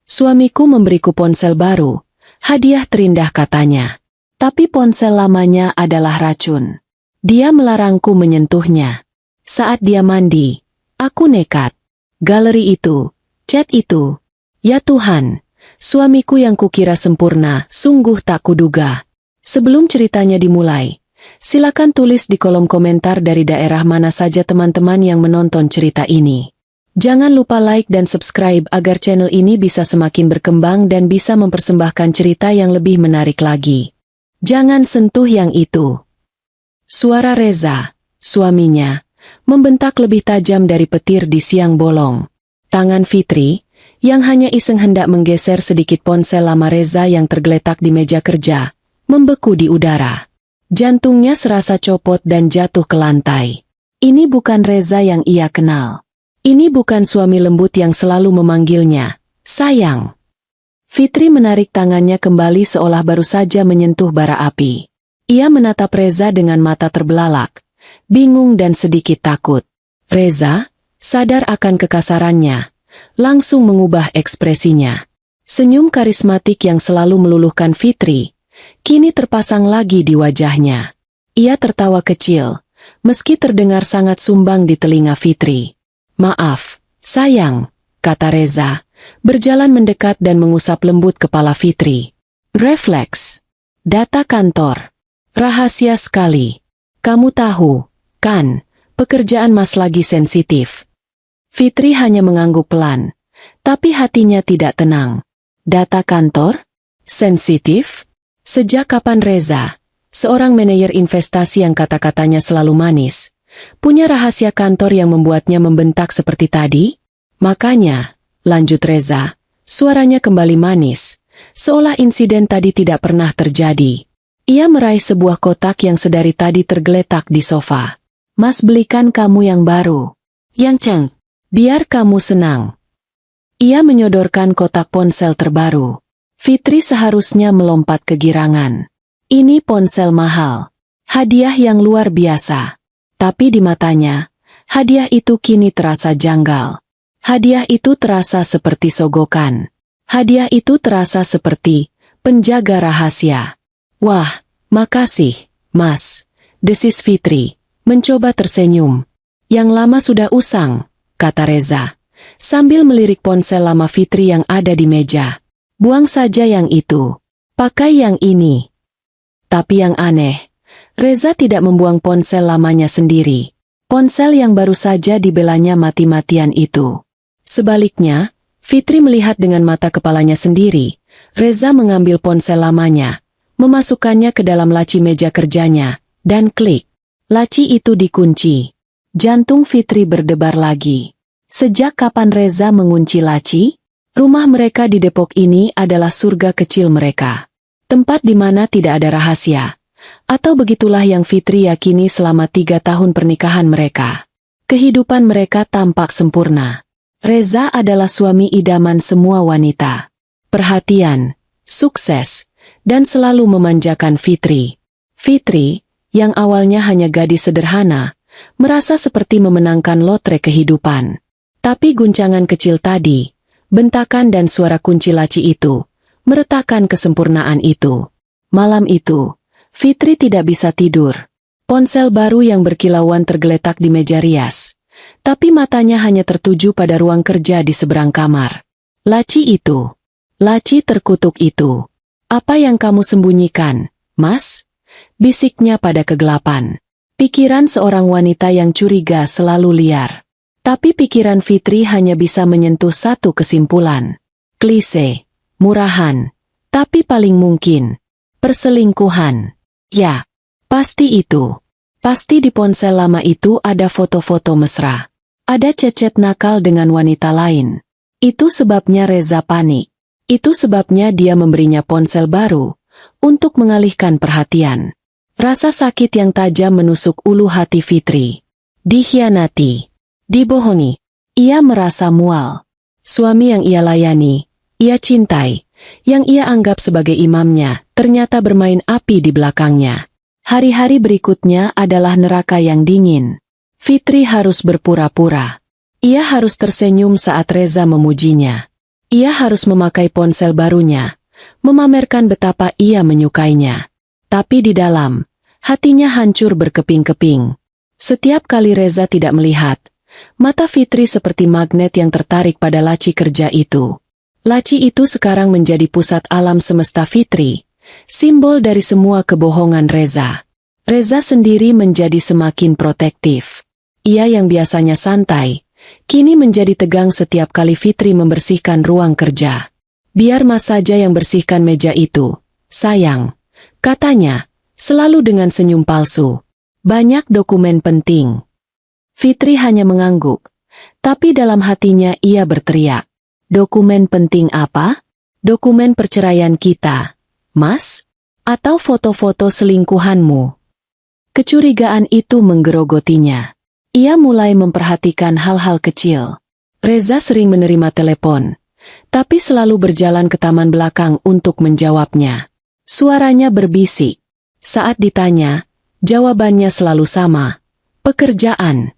Suamiku memberiku ponsel baru, hadiah terindah katanya. Tapi ponsel lamanya adalah racun. Dia melarangku menyentuhnya. Saat dia mandi, aku nekat. Galeri itu, chat itu. Ya Tuhan, suamiku yang kukira sempurna, sungguh tak kuduga. Sebelum ceritanya dimulai, silakan tulis di kolom komentar dari daerah mana saja teman-teman yang menonton cerita ini. Jangan lupa like dan subscribe agar channel ini bisa semakin berkembang dan bisa mempersembahkan cerita yang lebih menarik lagi. Jangan sentuh yang itu. Suara Reza, suaminya, membentak lebih tajam dari petir di siang bolong. Tangan Fitri, yang hanya iseng hendak menggeser sedikit ponsel lama Reza yang tergeletak di meja kerja, membeku di udara. Jantungnya serasa copot dan jatuh ke lantai. Ini bukan Reza yang ia kenal. Ini bukan suami lembut yang selalu memanggilnya, sayang. Fitri menarik tangannya kembali seolah baru saja menyentuh bara api. Ia menatap Reza dengan mata terbelalak, bingung dan sedikit takut. Reza, sadar akan kekasarannya, langsung mengubah ekspresinya. Senyum karismatik yang selalu meluluhkan Fitri, kini terpasang lagi di wajahnya. Ia tertawa kecil, meski terdengar sangat sumbang di telinga Fitri. Maaf, sayang, kata Reza, berjalan mendekat dan mengusap lembut kepala Fitri. Refleks. Data kantor. Rahasia sekali. Kamu tahu, kan, pekerjaan Mas lagi sensitif. Fitri hanya mengangguk pelan, tapi hatinya tidak tenang. Data kantor? Sensitif? Sejak kapan Reza, seorang manajer investasi yang kata-katanya selalu manis, punya rahasia kantor yang membuatnya membentak seperti tadi? Makanya, lanjut Reza, suaranya kembali manis, seolah insiden tadi tidak pernah terjadi. Ia meraih sebuah kotak yang sedari tadi tergeletak di sofa. Mas belikan kamu yang baru. Yang ceng, biar kamu senang. Ia menyodorkan kotak ponsel terbaru. Fitri seharusnya melompat kegirangan. Ini ponsel mahal. Hadiah yang luar biasa. Tapi di matanya, hadiah itu kini terasa janggal. Hadiah itu terasa seperti sogokan. Hadiah itu terasa seperti penjaga rahasia. Wah, makasih, Mas. Desis Fitri, mencoba tersenyum. Yang lama sudah usang, kata Reza, sambil melirik ponsel lama Fitri yang ada di meja. Buang saja yang itu. Pakai yang ini. Tapi yang aneh, Reza tidak membuang ponsel lamanya sendiri. Ponsel yang baru saja dibelanya mati-matian itu. Sebaliknya, Fitri melihat dengan mata kepalanya sendiri. Reza mengambil ponsel lamanya, memasukkannya ke dalam laci meja kerjanya, dan klik. Laci itu dikunci. Jantung Fitri berdebar lagi. Sejak kapan Reza mengunci laci? Rumah mereka di Depok ini adalah surga kecil mereka. Tempat di mana tidak ada rahasia. Atau begitulah yang Fitri yakini selama 3 tahun pernikahan mereka. Kehidupan mereka tampak sempurna. Reza adalah suami idaman semua wanita. Perhatian, sukses, dan selalu memanjakan Fitri. Fitri, yang awalnya hanya gadis sederhana, merasa seperti memenangkan lotre kehidupan. Tapi guncangan kecil tadi, bentakan dan suara kunci laci itu, meretakkan kesempurnaan itu. Malam itu, Fitri tidak bisa tidur. Ponsel baru yang berkilauan tergeletak di meja rias. Tapi matanya hanya tertuju pada ruang kerja di seberang kamar. Laci itu. Laci terkutuk itu. Apa yang kamu sembunyikan, Mas? Bisiknya pada kegelapan. Pikiran seorang wanita yang curiga selalu liar. Tapi pikiran Fitri hanya bisa menyentuh satu kesimpulan. Klise, murahan, tapi paling mungkin. Perselingkuhan. Ya, pasti itu. Pasti di ponsel lama itu ada foto-foto mesra. Ada cecet nakal dengan wanita lain. Itu sebabnya Reza panik. Itu sebabnya dia memberinya ponsel baru, untuk mengalihkan perhatian. Rasa sakit yang tajam menusuk ulu hati Fitri. Dikhianati. Dibohongi. Ia merasa mual. Suami yang ia layani, ia cintai, yang ia anggap sebagai imamnya, ternyata bermain api di belakangnya. Hari-hari berikutnya adalah neraka yang dingin. Fitri harus berpura-pura. Ia harus tersenyum saat Reza memujinya. Ia harus memakai ponsel barunya, memamerkan betapa ia menyukainya. Tapi di dalam, hatinya hancur berkeping-keping. Setiap kali Reza tidak melihat, mata Fitri seperti magnet yang tertarik pada laci kerja itu. Laci itu sekarang menjadi pusat alam semesta Fitri, simbol dari semua kebohongan Reza. Reza sendiri menjadi semakin protektif. Ia yang biasanya santai, kini menjadi tegang setiap kali Fitri membersihkan ruang kerja. Biar Mas saja yang bersihkan meja itu, sayang, katanya, selalu dengan senyum palsu. Banyak dokumen penting. Fitri hanya mengangguk, tapi dalam hatinya ia berteriak. Dokumen penting apa? Dokumen perceraian kita, Mas? Atau foto-foto selingkuhanmu? Kecurigaan itu menggerogotinya. Ia mulai memperhatikan hal-hal kecil. Reza sering menerima telepon, tapi selalu berjalan ke taman belakang untuk menjawabnya. Suaranya berbisik. Saat ditanya, jawabannya selalu sama. Pekerjaan.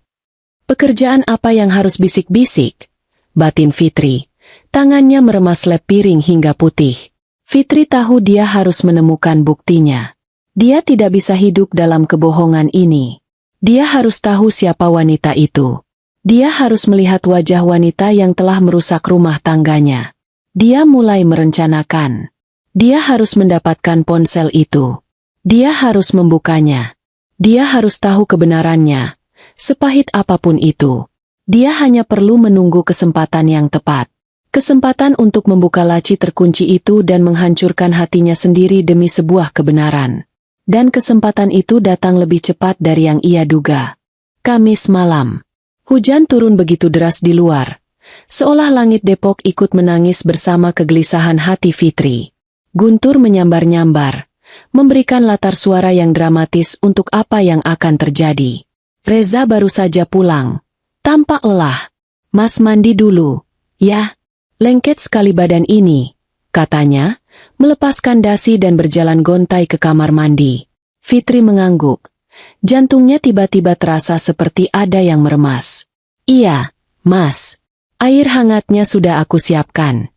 Pekerjaan apa yang harus bisik-bisik? Batin Fitri. Tangannya meremas lap piring hingga putih. Fitri tahu dia harus menemukan buktinya. Dia tidak bisa hidup dalam kebohongan ini. Dia harus tahu siapa wanita itu. Dia harus melihat wajah wanita yang telah merusak rumah tangganya. Dia mulai merencanakan. Dia harus mendapatkan ponsel itu. Dia harus membukanya. Dia harus tahu kebenarannya. Sepahit apapun itu. Dia hanya perlu menunggu kesempatan yang tepat. Kesempatan untuk membuka laci terkunci itu dan menghancurkan hatinya sendiri demi sebuah kebenaran. Dan kesempatan itu datang lebih cepat dari yang ia duga. Kamis malam. Hujan turun begitu deras di luar. Seolah langit Depok ikut menangis bersama kegelisahan hati Fitri. Guntur menyambar-nyambar, memberikan latar suara yang dramatis untuk apa yang akan terjadi. Reza baru saja pulang. Tampak lelah. Mas mandi dulu. Ya, lengket sekali badan ini, katanya, melepaskan dasi dan berjalan gontai ke kamar mandi. Fitri mengangguk. Jantungnya tiba-tiba terasa seperti ada yang meremas. Iya, Mas. Air hangatnya sudah aku siapkan.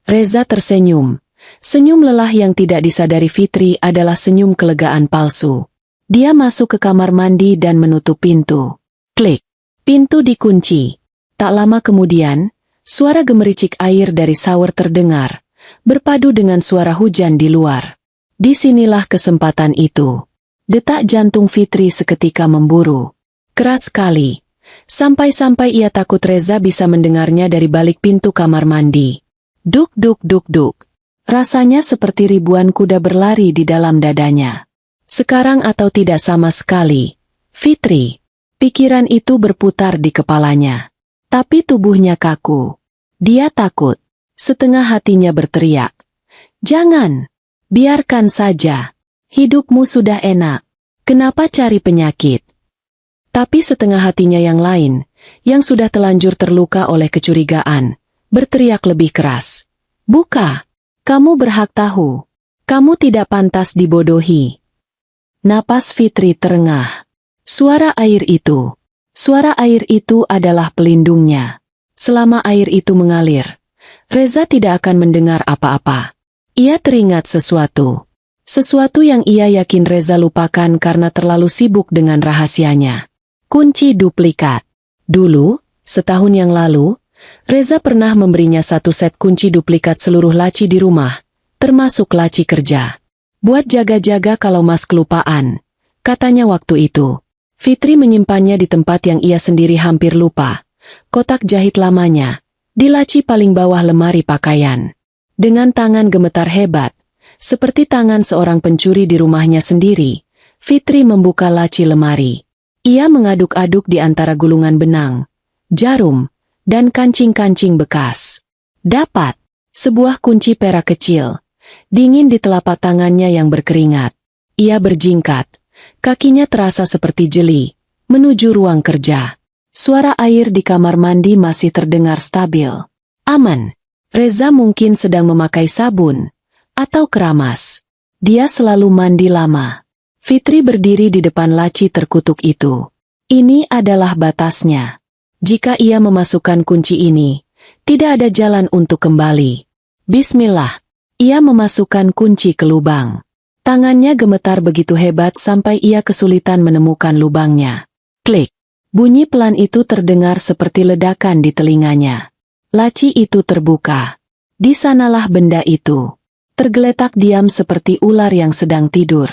Reza tersenyum. Senyum lelah yang tidak disadari Fitri adalah senyum kelegaan palsu. Dia masuk ke kamar mandi dan menutup pintu. Klik. Pintu dikunci. Tak lama kemudian, suara gemericik air dari shower terdengar, berpadu dengan suara hujan di luar. Disinilah kesempatan itu. Detak jantung Fitri seketika memburu. Keras sekali. Sampai-sampai ia takut Reza bisa mendengarnya dari balik pintu kamar mandi. Duk duk duk duk. Rasanya seperti ribuan kuda berlari di dalam dadanya. Sekarang atau tidak sama sekali. Fitri. Pikiran itu berputar di kepalanya. Tapi tubuhnya kaku. Dia takut. Setengah hatinya berteriak. Jangan. Biarkan saja. Hidupmu sudah enak. Kenapa cari penyakit? Tapi setengah hatinya yang lain, yang sudah telanjur terluka oleh kecurigaan, berteriak lebih keras. Buka. Kamu berhak tahu. Kamu tidak pantas dibodohi. Napas Fitri terengah. Suara air itu. Suara air itu adalah pelindungnya. Selama air itu mengalir, Reza tidak akan mendengar apa-apa. Ia teringat sesuatu. Sesuatu yang ia yakin Reza lupakan karena terlalu sibuk dengan rahasianya. Kunci duplikat. Dulu, setahun yang lalu, Reza pernah memberinya satu set kunci duplikat seluruh laci di rumah, termasuk laci kerja. Buat jaga-jaga kalau Mas kelupaan, katanya waktu itu. Fitri menyimpannya di tempat yang ia sendiri hampir lupa. Kotak jahit lamanya, di laci paling bawah lemari pakaian. Dengan tangan gemetar hebat, seperti tangan seorang pencuri di rumahnya sendiri, Fitri membuka laci lemari. Ia mengaduk-aduk di antara gulungan benang, jarum, dan kancing-kancing bekas. Dapat sebuah kunci perak kecil, dingin di telapak tangannya yang berkeringat. Ia berjingkat, kakinya terasa seperti jeli, menuju ruang kerja. Suara air di kamar mandi masih terdengar stabil. Aman. Reza mungkin sedang memakai sabun, atau keramas. Dia selalu mandi lama. Fitri berdiri di depan laci terkutuk itu. Ini adalah batasnya. Jika ia memasukkan kunci ini, Tidak ada jalan untuk kembali. Bismillah. Ia memasukkan kunci ke lubang. Tangannya gemetar begitu hebat sampai ia kesulitan menemukan lubangnya. Klik. Bunyi pelan itu terdengar seperti ledakan di telinganya. Laci itu terbuka. Di sanalah benda itu. Tergeletak diam seperti ular yang sedang tidur.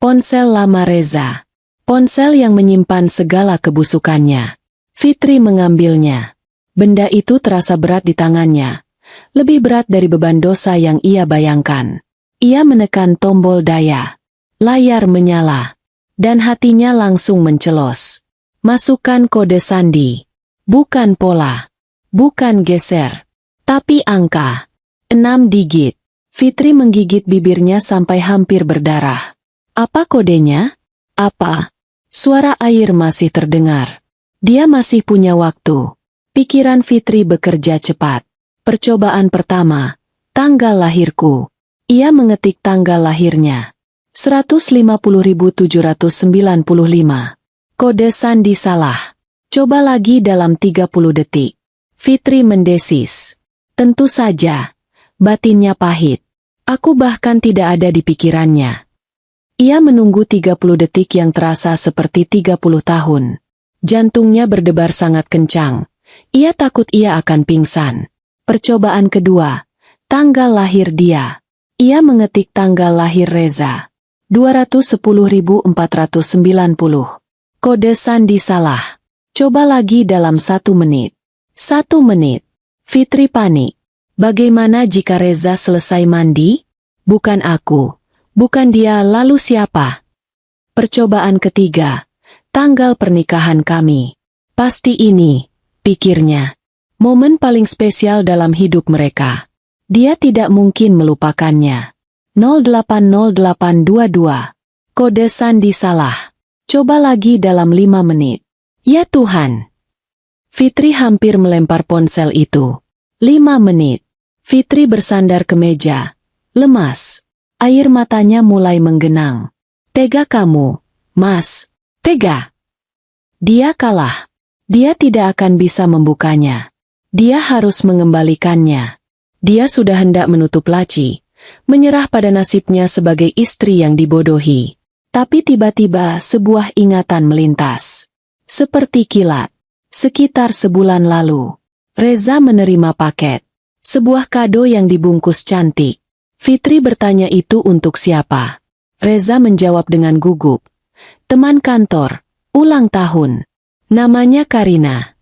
Ponsel lama Reza. Ponsel yang menyimpan segala kebusukannya. Fitri mengambilnya. Benda itu terasa berat di tangannya. Lebih berat dari beban dosa yang ia bayangkan. Ia menekan tombol daya. Layar menyala. Dan hatinya langsung mencelos. Masukkan kode sandi. Bukan pola. Bukan geser. Tapi angka. 6 digit. Fitri menggigit bibirnya sampai hampir berdarah. Apa kodenya? Apa? Suara air masih terdengar. Dia masih punya waktu. Pikiran Fitri bekerja cepat. Percobaan pertama. Tanggal lahirku. Ia mengetik tanggal lahirnya. 150.795. Kode sandi salah. Coba lagi dalam 30 detik. Fitri mendesis. Tentu saja. Batinnya pahit. Aku bahkan tidak ada di pikirannya. Ia menunggu 30 detik yang terasa seperti 30 tahun. Jantungnya berdebar sangat kencang. Ia takut ia akan pingsan. Percobaan kedua. Tanggal lahir dia. Ia mengetik tanggal lahir Reza. 210.490. Kode sandi salah. Coba lagi dalam 1 menit. 1 menit. Fitri panik. Bagaimana jika Reza selesai mandi? Bukan aku. Bukan dia, lalu siapa? Percobaan ketiga. Tanggal pernikahan kami. Pasti ini, pikirnya. Momen paling spesial dalam hidup mereka. Dia tidak mungkin melupakannya. 080822. Kode sandi salah. Coba lagi dalam 5 menit. Ya Tuhan. Fitri hampir melempar ponsel itu. 5 menit. Fitri bersandar ke meja. Lemas. Air matanya mulai menggenang. Tega kamu, Mas. Tega. Dia kalah. Dia tidak akan bisa membukanya. Dia harus mengembalikannya. Dia sudah hendak menutup laci, menyerah pada nasibnya sebagai istri yang dibodohi. Tapi tiba-tiba sebuah ingatan melintas. Seperti kilat. Sekitar sebulan lalu, Reza menerima paket. Sebuah kado yang dibungkus cantik. Fitri bertanya itu untuk siapa? Reza menjawab dengan gugup. Teman kantor, ulang tahun. Namanya Karina.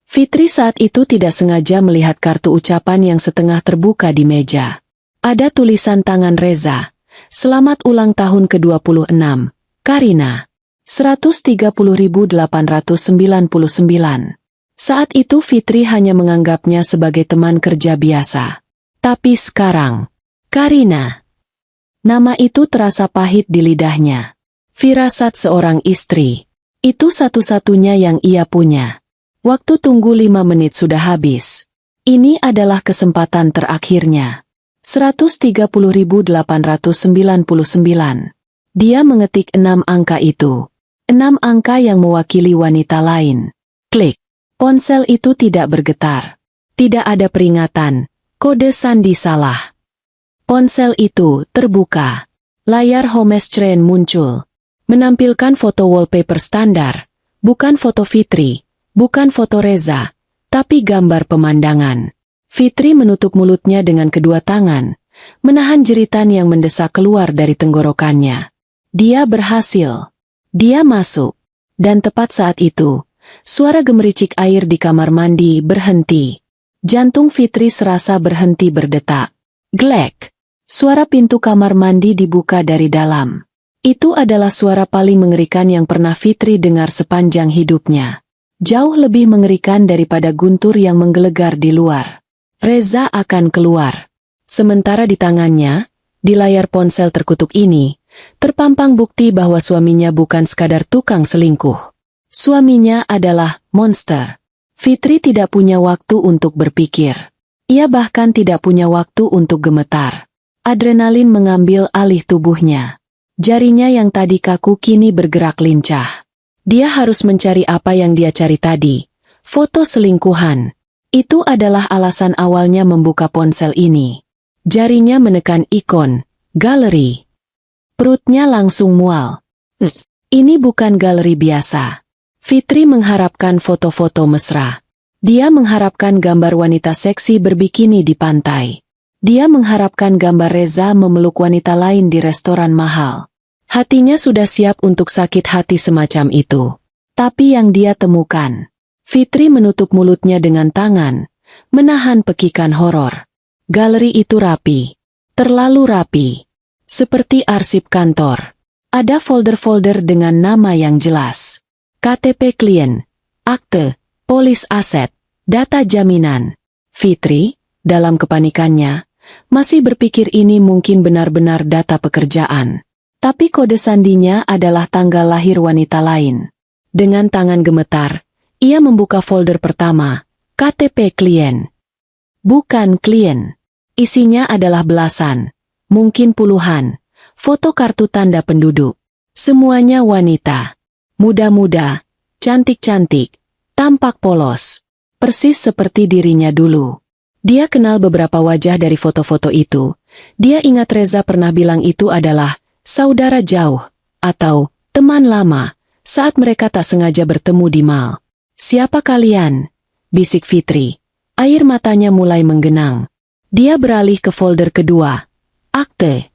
Fitri saat itu tidak sengaja melihat kartu ucapan yang setengah terbuka di meja. Ada tulisan tangan Reza. Selamat ulang tahun ke-26, Karina. 130.899. Saat itu Fitri hanya menganggapnya sebagai teman kerja biasa. Tapi sekarang, Karina. Nama itu terasa pahit di lidahnya. Firasat seorang istri. Itu satu-satunya yang ia punya. Waktu tunggu 5 menit sudah habis. Ini adalah kesempatan terakhirnya. 130.899. Dia mengetik 6 angka itu. 6 angka yang mewakili wanita lain. Klik. Ponsel itu tidak bergetar. Tidak ada peringatan. Kode sandi salah. Ponsel itu terbuka. Layar home screen muncul. Menampilkan foto wallpaper standar. Bukan foto Fitri. Bukan foto Reza, tapi gambar pemandangan. Fitri menutup mulutnya dengan kedua tangan, menahan jeritan yang mendesak keluar dari tenggorokannya. Dia berhasil. Dia masuk. Dan tepat saat itu, suara gemericik air di kamar mandi berhenti. Jantung Fitri serasa berhenti berdetak. Glek. Suara pintu kamar mandi dibuka dari dalam. Itu adalah suara paling mengerikan yang pernah Fitri dengar sepanjang hidupnya. Jauh lebih mengerikan daripada guntur yang menggelegar di luar. Reza akan keluar. Sementara di tangannya, di layar ponsel terkutuk ini, terpampang bukti bahwa suaminya bukan sekadar tukang selingkuh. Suaminya adalah monster. Fitri tidak punya waktu untuk berpikir. Ia bahkan tidak punya waktu untuk gemetar. Adrenalin mengambil alih tubuhnya. Jarinya yang tadi kaku kini bergerak lincah. Dia harus mencari apa yang dia cari tadi. Foto selingkuhan. Itu adalah alasan awalnya membuka ponsel ini. Jarinya menekan ikon, galeri. Perutnya langsung mual. Ini bukan galeri biasa. Fitri mengharapkan foto-foto mesra. Dia mengharapkan gambar wanita seksi berbikini di pantai. Dia mengharapkan gambar Reza memeluk wanita lain di restoran mahal. Hatinya sudah siap untuk sakit hati semacam itu. Tapi yang dia temukan, Fitri menutup mulutnya dengan tangan, menahan pekikan horor. Galeri itu rapi, terlalu rapi. Seperti arsip kantor. Ada folder-folder dengan nama yang jelas. KTP klien, akte, polis aset, data jaminan. Fitri, dalam kepanikannya, masih berpikir ini mungkin benar-benar data pekerjaan. Tapi kode sandinya adalah tanggal lahir wanita lain. Dengan tangan gemetar, ia membuka folder pertama, KTP klien. Bukan klien. Isinya adalah belasan, mungkin puluhan, foto kartu tanda penduduk. Semuanya wanita. Muda-muda, cantik-cantik, tampak polos. Persis seperti dirinya dulu. Dia kenal beberapa wajah dari foto-foto itu. Dia ingat Reza pernah bilang itu adalah saudara jauh, atau teman lama, saat mereka tak sengaja bertemu di mall. "Siapa kalian?" bisik Fitri. Air matanya mulai menggenang. Dia beralih ke folder kedua, akte.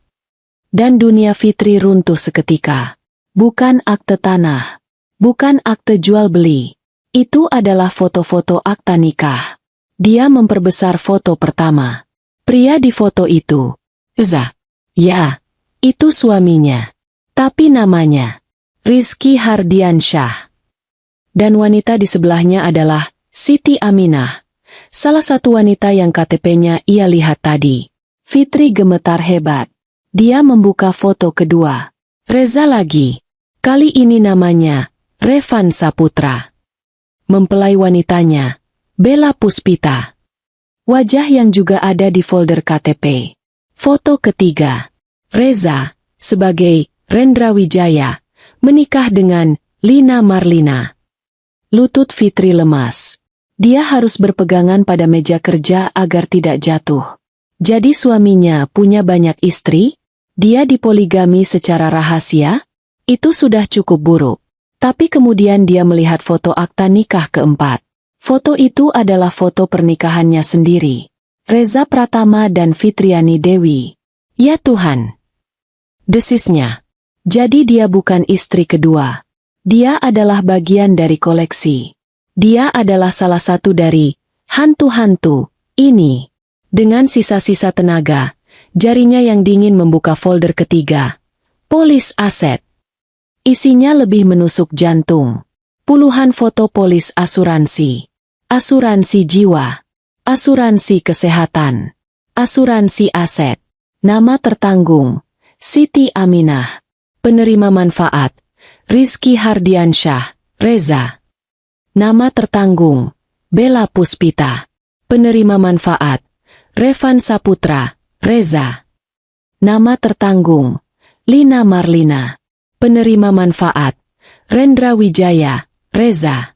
Dan dunia Fitri runtuh seketika. Bukan akte tanah. Bukan akte jual beli. Itu adalah foto-foto akta nikah. Dia memperbesar foto pertama. Pria di foto itu. Reza. Ya, itu suaminya. Tapi namanya Rizky Hardiansyah. Dan wanita di sebelahnya adalah Siti Aminah. Salah satu wanita yang KTP-nya ia lihat tadi. Fitri gemetar hebat. Dia membuka foto kedua. Reza lagi. Kali ini namanya Revan Saputra. Mempelai wanitanya, Bella Puspita. Wajah yang juga ada di folder KTP. Foto ketiga. Reza, sebagai Rendra Wijaya, menikah dengan Lina Marlina. Lutut Fitri lemas. Dia harus berpegangan pada meja kerja agar tidak jatuh. Jadi suaminya punya banyak istri? Dia dipoligami secara rahasia? Itu sudah cukup buruk. Tapi kemudian dia melihat foto akta nikah keempat. Foto itu adalah foto pernikahannya sendiri. Reza Pratama dan Fitriani Dewi. Ya Tuhan! Desisnya. Jadi dia bukan istri kedua. Dia adalah bagian dari koleksi. Dia adalah salah satu dari hantu-hantu ini. Dengan sisa-sisa tenaga, jarinya yang dingin membuka folder ketiga. Polis aset. Isinya lebih menusuk jantung. Puluhan foto polis asuransi. Asuransi jiwa. Asuransi kesehatan. Asuransi aset. Nama tertanggung. Siti Aminah. Penerima manfaat. Rizky Hardiansyah. Reza. Nama tertanggung. Bella Puspita. Penerima manfaat. Revan Saputra. Reza. Nama tertanggung. Lina Marlina. Penerima manfaat. Rendra Wijaya. Reza.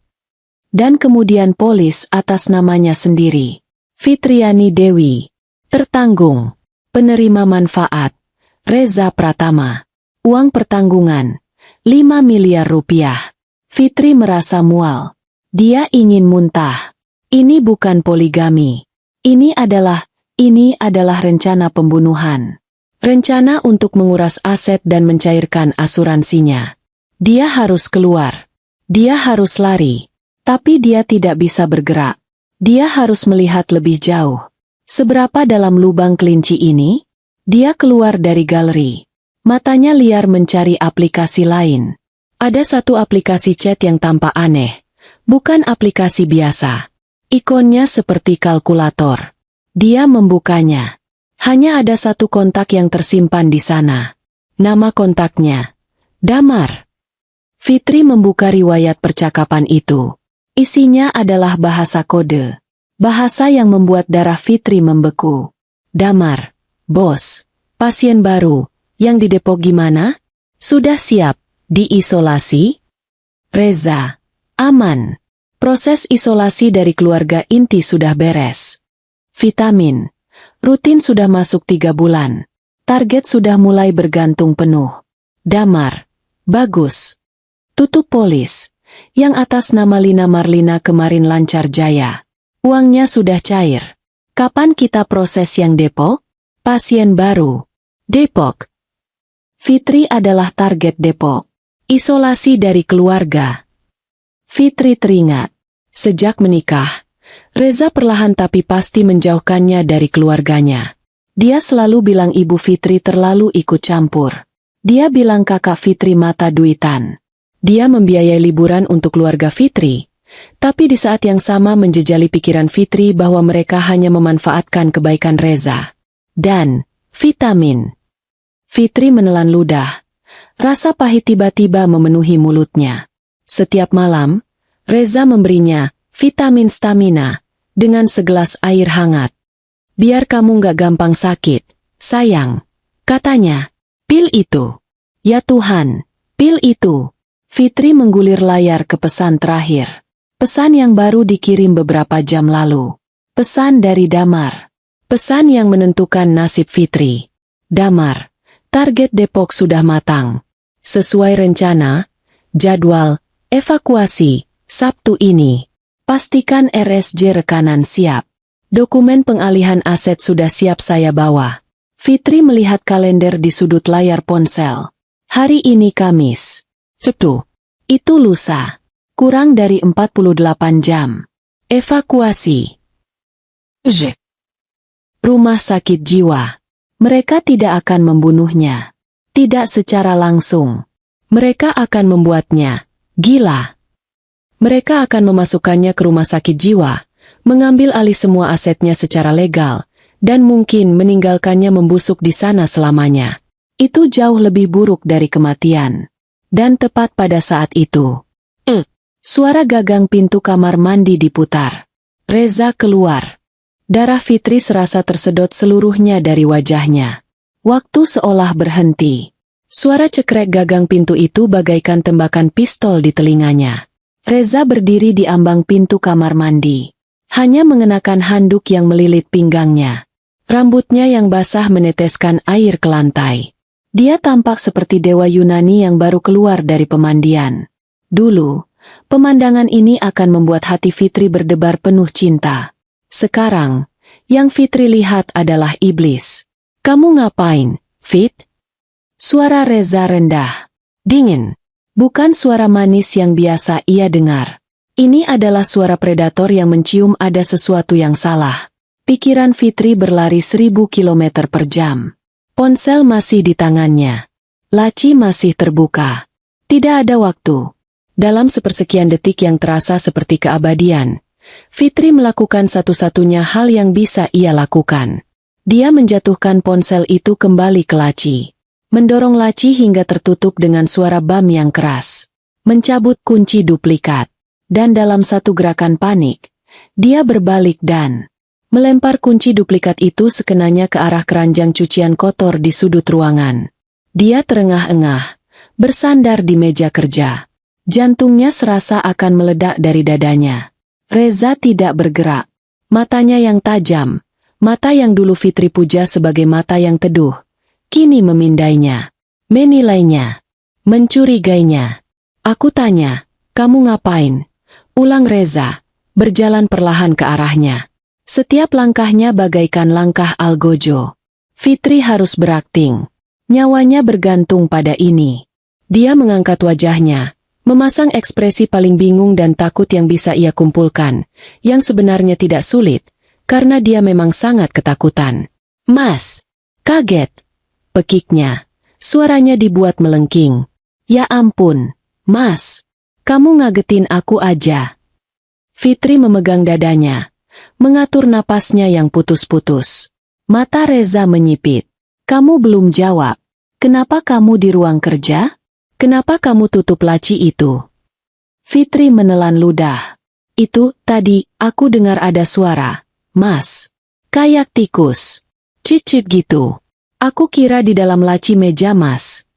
Dan kemudian polis atas namanya sendiri. Fitriani Dewi. Tertanggung. Penerima manfaat. Reza Pratama. Uang pertanggungan. 5 miliar rupiah. Fitri merasa mual. Dia ingin muntah. Ini bukan poligami. Ini adalah rencana pembunuhan. Rencana untuk menguras aset dan mencairkan asuransinya. Dia harus keluar. Dia harus lari. Tapi dia tidak bisa bergerak. Dia harus melihat lebih jauh. Seberapa dalam lubang kelinci ini? Dia keluar dari galeri. Matanya liar mencari aplikasi lain. Ada satu aplikasi chat yang tampak aneh. Bukan aplikasi biasa. Ikonnya seperti kalkulator. Dia membukanya. Hanya ada satu kontak yang tersimpan di sana. Nama kontaknya Damar. Fitri membuka riwayat percakapan itu. Isinya adalah bahasa kode. Bahasa yang membuat darah Fitri membeku. Damar. Bos. Pasien baru. Yang di Depok gimana? Sudah siap. Diisolasi? Reza. Aman. Proses isolasi dari keluarga inti sudah beres. Vitamin rutin sudah masuk 3 bulan. Target sudah mulai bergantung penuh. Damar, bagus. Tutup polis. Yang atas nama Lina Marlina kemarin lancar jaya. Uangnya sudah cair. Kapan kita proses yang Depok? Pasien baru. Depok. Fitri adalah target Depok. Isolasi dari keluarga. Fitri teringat. Sejak menikah, Reza perlahan tapi pasti menjauhkannya dari keluarganya. Dia selalu bilang ibu Fitri terlalu ikut campur. Dia bilang kakak Fitri mata duitan. Dia membiayai liburan untuk keluarga Fitri, tapi di saat yang sama menjejali pikiran Fitri bahwa mereka hanya memanfaatkan kebaikan Reza. Dan vitamin. Fitri menelan ludah. Rasa pahit tiba-tiba memenuhi mulutnya. Setiap malam, Reza memberinya vitamin stamina dengan segelas air hangat. Biar kamu gak gampang sakit, sayang. Katanya, pil itu. Ya Tuhan, pil itu. Fitri menggulir layar ke pesan terakhir. Pesan yang baru dikirim beberapa jam lalu. Pesan dari Damar. Pesan yang menentukan nasib Fitri. Damar, target Depok sudah matang. Sesuai rencana, jadwal, evakuasi, Sabtu ini. Pastikan RSJ rekanan siap. Dokumen pengalihan aset sudah siap saya bawa. Fitri melihat kalender di sudut layar ponsel. Hari ini Kamis. Sabtu. Itu lusa. Kurang dari 48 jam. Evakuasi. Rumah sakit jiwa. Mereka tidak akan membunuhnya. Tidak secara langsung. Mereka akan membuatnya gila. Mereka akan memasukkannya ke rumah sakit jiwa, mengambil alih semua asetnya secara legal, dan mungkin meninggalkannya membusuk di sana selamanya. Itu jauh lebih buruk dari kematian. Dan tepat pada saat itu, suara gagang pintu kamar mandi diputar. Reza keluar. Darah Fitri serasa tersedot seluruhnya dari wajahnya. Waktu seolah berhenti. Suara cekrek gagang pintu itu bagaikan tembakan pistol di telinganya. Reza berdiri di ambang pintu kamar mandi. Hanya mengenakan handuk yang melilit pinggangnya. Rambutnya yang basah meneteskan air ke lantai. Dia tampak seperti dewa Yunani yang baru keluar dari pemandian. Dulu, pemandangan ini akan membuat hati Fitri berdebar penuh cinta. Sekarang, yang Fitri lihat adalah iblis. Kamu ngapain, Fit? Suara Reza rendah, dingin. Bukan suara manis yang biasa ia dengar. Ini adalah suara predator yang mencium ada sesuatu yang salah. Pikiran Fitri berlari 1000 km per jam. Ponsel masih di tangannya. Laci masih terbuka. Tidak ada waktu. Dalam sepersekian detik yang terasa seperti keabadian, Fitri melakukan satu-satunya hal yang bisa ia lakukan. Dia menjatuhkan ponsel itu kembali ke laci. Mendorong laci hingga tertutup dengan suara bam yang keras. Mencabut kunci duplikat. Dan dalam satu gerakan panik, dia berbalik dan melempar kunci duplikat itu sekenanya ke arah keranjang cucian kotor di sudut ruangan. Dia terengah-engah, bersandar di meja kerja. Jantungnya serasa akan meledak dari dadanya. Reza tidak bergerak. Matanya yang tajam, mata yang dulu Fitri puja sebagai mata yang teduh, kini memindainya, menilainya, mencurigainya. Aku tanya, kamu ngapain? Ulang Reza, berjalan perlahan ke arahnya. Setiap langkahnya bagaikan langkah algojo. Fitri harus berakting. Nyawanya bergantung pada ini. Dia mengangkat wajahnya, memasang ekspresi paling bingung dan takut yang bisa ia kumpulkan, yang sebenarnya tidak sulit, karena dia memang sangat ketakutan. Mas! Kaget! Pekiknya. Suaranya dibuat melengking. Ya ampun, Mas! Kamu ngagetin aku aja. Fitri memegang dadanya. Mengatur napasnya yang putus-putus. Mata Reza menyipit. Kamu belum jawab. Kenapa kamu di ruang kerja? Kenapa kamu tutup laci itu? Fitri menelan ludah. Itu, tadi, aku dengar ada suara. Mas. Kayak tikus. Cicit gitu. Aku kira di dalam laci meja Mas.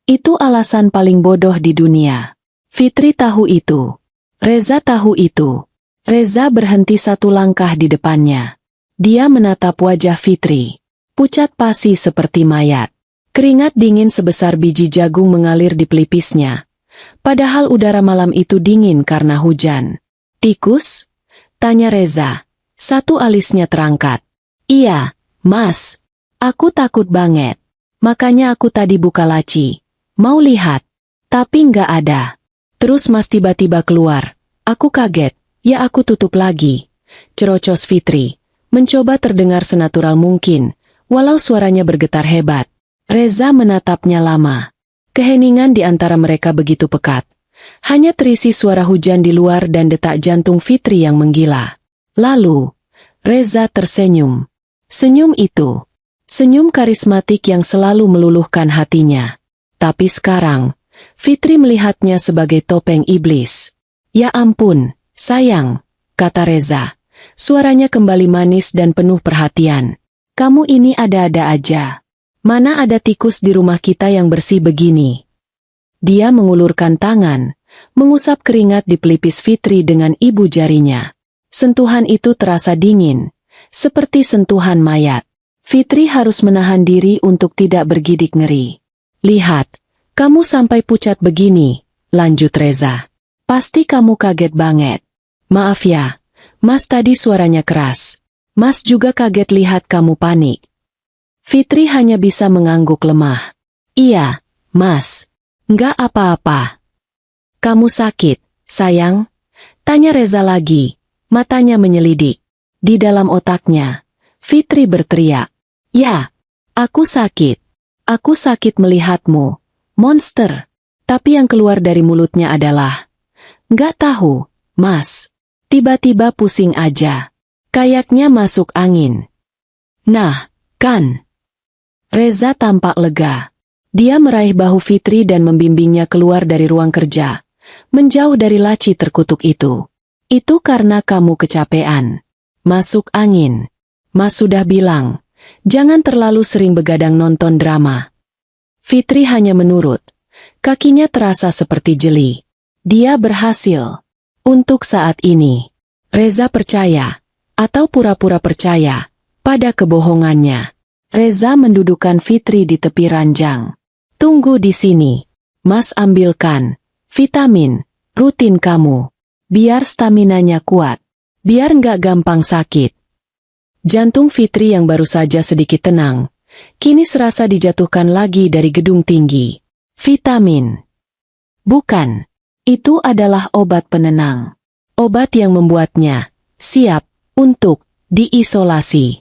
Itu alasan paling bodoh di dunia. Fitri tahu itu. Reza tahu itu. Reza berhenti satu langkah di depannya. Dia menatap wajah Fitri. Pucat pasi seperti mayat. Keringat dingin sebesar biji jagung mengalir di pelipisnya. Padahal udara malam itu dingin karena hujan. "Tikus?" tanya Reza. Satu alisnya terangkat. "Iya, Mas. Aku takut banget. Makanya aku tadi buka laci. Mau lihat. Tapi nggak ada. Terus Mas tiba-tiba keluar. Aku kaget. Ya aku tutup lagi." Cerocos Fitri. Mencoba terdengar senatural mungkin, walau suaranya bergetar hebat. Reza menatapnya lama. Keheningan di antara mereka begitu pekat. Hanya terisi suara hujan di luar dan detak jantung Fitri yang menggila. Lalu, Reza tersenyum. Senyum itu. Senyum karismatik yang selalu meluluhkan hatinya. Tapi sekarang, Fitri melihatnya sebagai topeng iblis. "Ya ampun, sayang," kata Reza. Suaranya kembali manis dan penuh perhatian. "Kamu ini ada-ada aja. Mana ada tikus di rumah kita yang bersih begini?" Dia mengulurkan tangan, mengusap keringat di pelipis Fitri dengan ibu jarinya. Sentuhan itu terasa dingin, seperti sentuhan mayat. Fitri harus menahan diri untuk tidak bergidik ngeri. "Lihat, kamu sampai pucat begini," lanjut Reza. "Pasti kamu kaget banget." "Maaf ya, Mas, tadi suaranya keras. Mas juga kaget lihat kamu panik." Fitri hanya bisa mengangguk lemah. "Iya, Mas. Nggak apa-apa." "Kamu sakit, sayang?" tanya Reza lagi. Matanya menyelidik. Di dalam otaknya, Fitri berteriak. "Ya, aku sakit. Aku sakit melihatmu, monster." Tapi yang keluar dari mulutnya adalah, "Nggak tahu, Mas. Tiba-tiba pusing aja. Kayaknya masuk angin." "Nah, kan?" Reza tampak lega. Dia meraih bahu Fitri dan membimbingnya keluar dari ruang kerja, menjauh dari laci terkutuk itu. "Itu karena kamu kecapean. Masuk angin. Mas sudah bilang, jangan terlalu sering begadang nonton drama." Fitri hanya menurut. Kakinya terasa seperti jeli. Dia berhasil. Untuk saat ini, Reza percaya, atau pura-pura percaya, pada kebohongannya. Reza mendudukkan Fitri di tepi ranjang. "Tunggu di sini. Mas ambilkan vitamin rutin kamu. Biar staminanya kuat. Biar nggak gampang sakit." Jantung Fitri yang baru saja sedikit tenang, kini serasa dijatuhkan lagi dari gedung tinggi. Vitamin. Bukan. Itu adalah obat penenang. Obat yang membuatnya siap untuk diisolasi.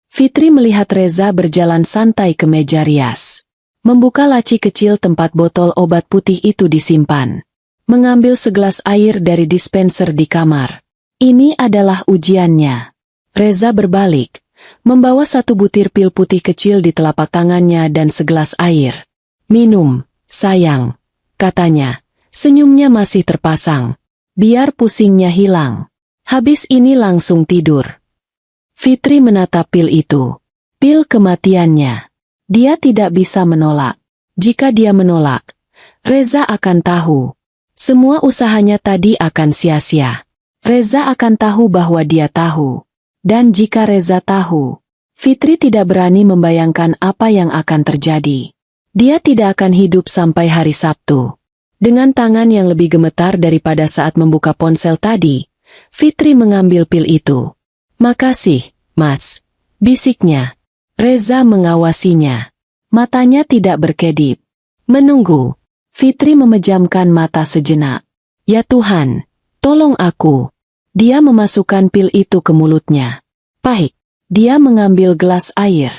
Fitri melihat Reza berjalan santai ke meja rias. Membuka laci kecil tempat botol obat putih itu disimpan. Mengambil segelas air dari dispenser di kamar. Ini adalah ujiannya. Reza berbalik, membawa satu butir pil putih kecil di telapak tangannya dan segelas air. "Minum, sayang," katanya. Senyumnya masih terpasang. "Biar pusingnya hilang. Habis ini langsung tidur." Fitri menatap pil itu. Pil kematiannya. Dia tidak bisa menolak. Jika dia menolak, Reza akan tahu. Semua usahanya tadi akan sia-sia. Reza akan tahu bahwa dia tahu. Dan jika Reza tahu, Fitri tidak berani membayangkan apa yang akan terjadi. Dia tidak akan hidup sampai hari Sabtu. Dengan tangan yang lebih gemetar daripada saat membuka ponsel tadi, Fitri mengambil pil itu. "Makasih, Mas," bisiknya. Reza mengawasinya. Matanya tidak berkedip. Menunggu. Fitri memejamkan mata sejenak. "Ya Tuhan, tolong aku." Dia memasukkan pil itu ke mulutnya. Pahit. Dia mengambil gelas air.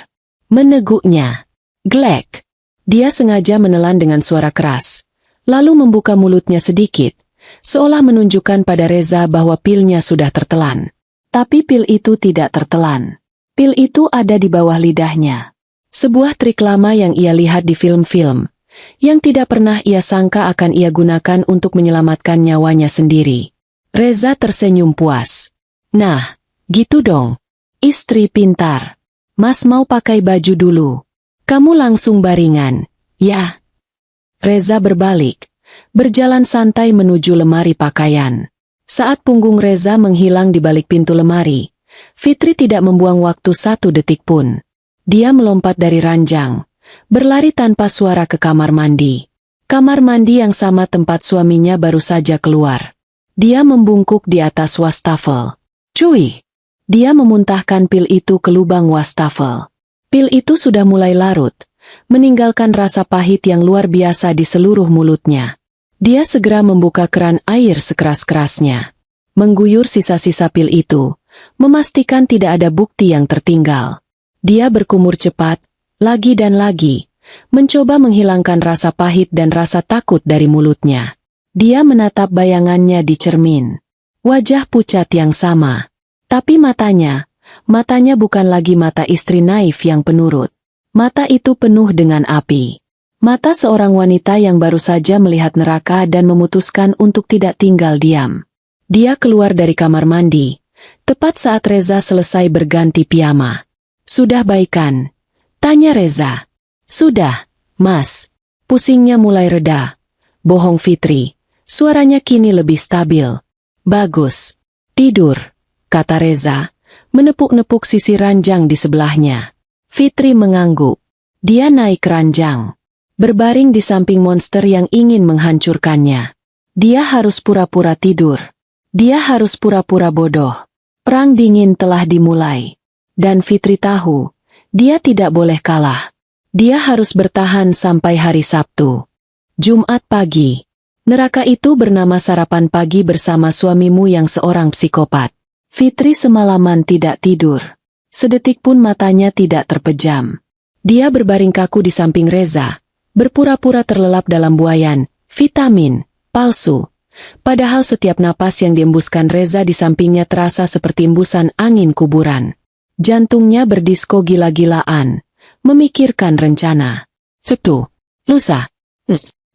Meneguknya. Glek. Dia sengaja menelan dengan suara keras. Lalu membuka mulutnya sedikit, seolah menunjukkan pada Reza bahwa pilnya sudah tertelan. Tapi pil itu tidak tertelan. Pil itu ada di bawah lidahnya. Sebuah trik lama yang ia lihat di film-film, yang tidak pernah ia sangka akan ia gunakan untuk menyelamatkan nyawanya sendiri. Reza tersenyum puas. "Nah, gitu dong. Istri pintar. Mas mau pakai baju dulu. Kamu langsung baringan, ya?" Reza berbalik, berjalan santai menuju lemari pakaian. Saat punggung Reza menghilang di balik pintu lemari, Fitri tidak membuang waktu 1 detik pun. Dia melompat dari ranjang, berlari tanpa suara ke kamar mandi. Kamar mandi yang sama tempat suaminya baru saja keluar. Dia membungkuk di atas wastafel. "Cuy!" Dia memuntahkan pil itu ke lubang wastafel. Pil itu sudah mulai larut, meninggalkan rasa pahit yang luar biasa di seluruh mulutnya. Dia segera membuka keran air sekeras-kerasnya, mengguyur sisa-sisa pil itu, memastikan tidak ada bukti yang tertinggal. Dia berkumur cepat, lagi dan lagi, mencoba menghilangkan rasa pahit dan rasa takut dari mulutnya. Dia menatap bayangannya di cermin. Wajah pucat yang sama. Tapi matanya bukan lagi mata istri naif yang penurut. Mata itu penuh dengan api. Mata seorang wanita yang baru saja melihat neraka dan memutuskan untuk tidak tinggal diam. Dia keluar dari kamar mandi, tepat saat Reza selesai berganti piyama. "Sudah baikan?" tanya Reza. "Sudah, Mas." Pusingnya mulai reda. Bohong Fitri. Suaranya kini lebih stabil. "Bagus. Tidur," kata Reza, menepuk-nepuk sisi ranjang di sebelahnya. Fitri mengangguk. Dia naik ranjang, berbaring di samping monster yang ingin menghancurkannya. Dia harus pura-pura tidur. Dia harus pura-pura bodoh. Perang dingin telah dimulai. Dan Fitri tahu, dia tidak boleh kalah. Dia harus bertahan sampai hari Sabtu. Jumat pagi. Neraka itu bernama sarapan pagi bersama suamimu yang seorang psikopat. Fitri semalaman tidak tidur. Sedetik pun matanya tidak terpejam. Dia berbaring kaku di samping Reza, berpura-pura terlelap dalam buayan, vitamin, palsu. Padahal setiap napas yang diembuskan Reza di sampingnya terasa seperti embusan angin kuburan. Jantungnya berdisko gila-gilaan, memikirkan rencana. Sabtu, lusa.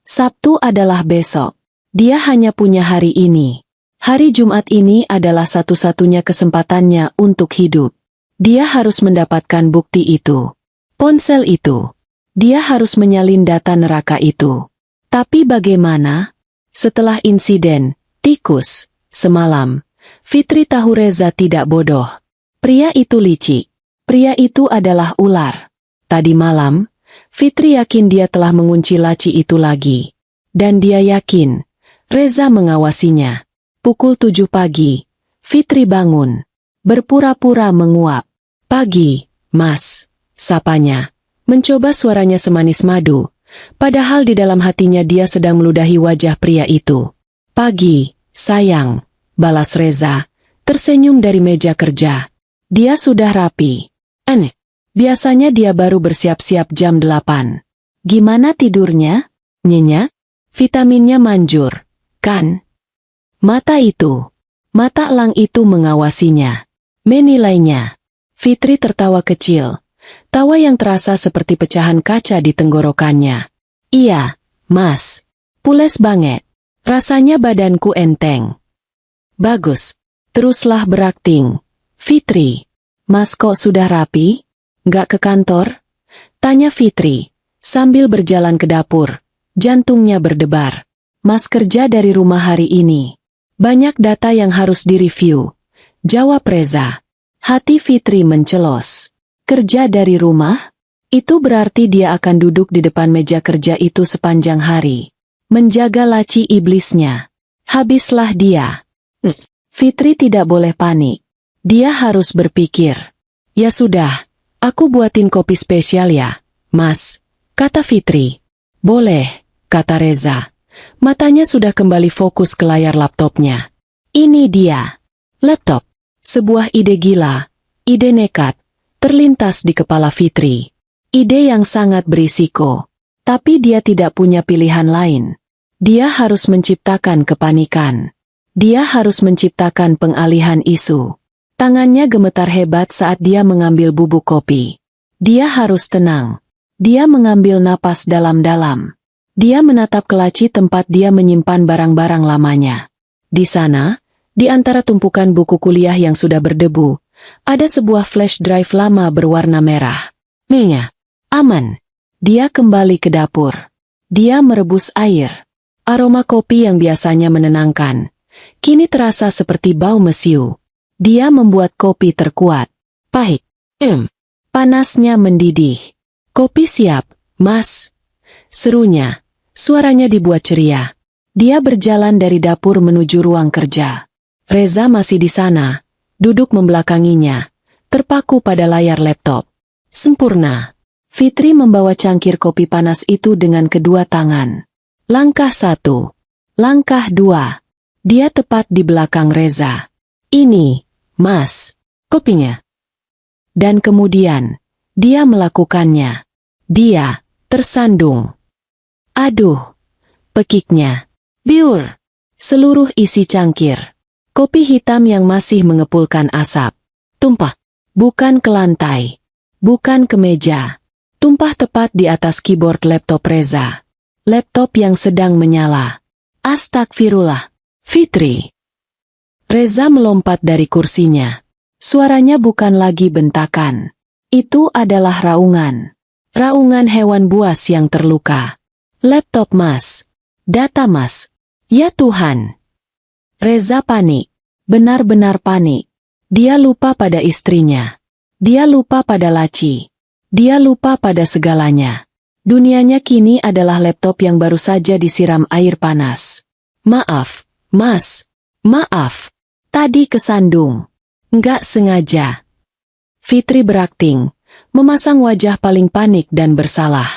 Sabtu adalah besok. Dia hanya punya hari ini. Hari Jumat ini adalah satu-satunya kesempatannya untuk hidup. Dia harus mendapatkan bukti itu. Ponsel itu. Dia harus menyalin data neraka itu. Tapi bagaimana? Setelah insiden tikus semalam, Fitri tahu Reza tidak bodoh. Pria itu licik. Pria itu adalah ular. Tadi malam, Fitri yakin dia telah mengunci laci itu lagi. Dan dia yakin Reza mengawasinya. Pukul 7 pagi, Fitri bangun, berpura-pura menguap. "Pagi, Mas," sapanya, mencoba suaranya semanis madu, padahal di dalam hatinya dia sedang meludahi wajah pria itu. "Pagi, sayang," balas Reza, tersenyum dari meja kerja. Dia sudah rapi. Aneh, biasanya dia baru bersiap-siap jam 8. "Gimana tidurnya, Nyonya? Vitaminnya manjur, kan?" Mata elang itu mengawasinya, menilainya. Fitri tertawa kecil, tawa yang terasa seperti pecahan kaca di tenggorokannya. "Iya, Mas. Pules banget. Rasanya badanku enteng." "Bagus. Teruslah berakting, Fitri." "Mas kok sudah rapi? Nggak ke kantor?" tanya Fitri, sambil berjalan ke dapur. Jantungnya berdebar. "Mas kerja dari rumah hari ini. Banyak data yang harus direview," jawab Reza. Hati Fitri mencelos. Kerja dari rumah? Itu berarti dia akan duduk di depan meja kerja itu sepanjang hari, menjaga laci iblisnya. Habislah dia. Fitri tidak boleh panik. Dia harus berpikir. "Ya sudah, aku buatin kopi spesial ya, Mas," kata Fitri. "Boleh," kata Reza. Matanya sudah kembali fokus ke layar laptopnya. Ini dia. Laptop. Sebuah ide gila, ide nekat, terlintas di kepala Fitri. Ide yang sangat berisiko. Tapi dia tidak punya pilihan lain. Dia harus menciptakan kepanikan. Dia harus menciptakan pengalihan isu. Tangannya gemetar hebat saat dia mengambil bubuk kopi. Dia harus tenang. Dia mengambil napas dalam-dalam. Dia menatap ke laci tempat dia menyimpan barang-barang lamanya. Di sana, di antara tumpukan buku kuliah yang sudah berdebu, ada sebuah flash drive lama berwarna merah. Aman. Dia kembali ke dapur. Dia merebus air. Aroma kopi yang biasanya menenangkan, kini terasa seperti bau mesiu. Dia membuat kopi terkuat. Pahit. Panasnya mendidih. Kopi siap, Mas. Serunya. Suaranya dibuat ceria. Dia berjalan dari dapur menuju ruang kerja. Reza masih di sana, duduk membelakanginya, terpaku pada layar laptop. Sempurna. Fitri membawa cangkir kopi panas itu dengan kedua tangan. Langkah 1. Langkah 2. Dia tepat di belakang Reza. Ini, Mas, kopinya. Dan kemudian, dia melakukannya. Dia tersandung. Aduh, pekiknya. Biur. Seluruh isi cangkir. Kopi hitam yang masih mengepulkan asap. Tumpah. Bukan ke lantai. Bukan ke meja. Tumpah tepat di atas keyboard laptop Reza. Laptop yang sedang menyala. Astagfirullah. Fitri. Reza melompat dari kursinya. Suaranya bukan lagi bentakan. Itu adalah raungan. Raungan hewan buas yang terluka. Laptop Mas. Data Mas. Ya Tuhan. Reza panik. Benar-benar panik. Dia lupa pada istrinya. Dia lupa pada laci. Dia lupa pada segalanya. Dunianya kini adalah laptop yang baru saja disiram air panas. Maaf, Mas. Maaf. Tadi kesandung. Nggak sengaja. Fitri berakting, memasang wajah paling panik dan bersalah.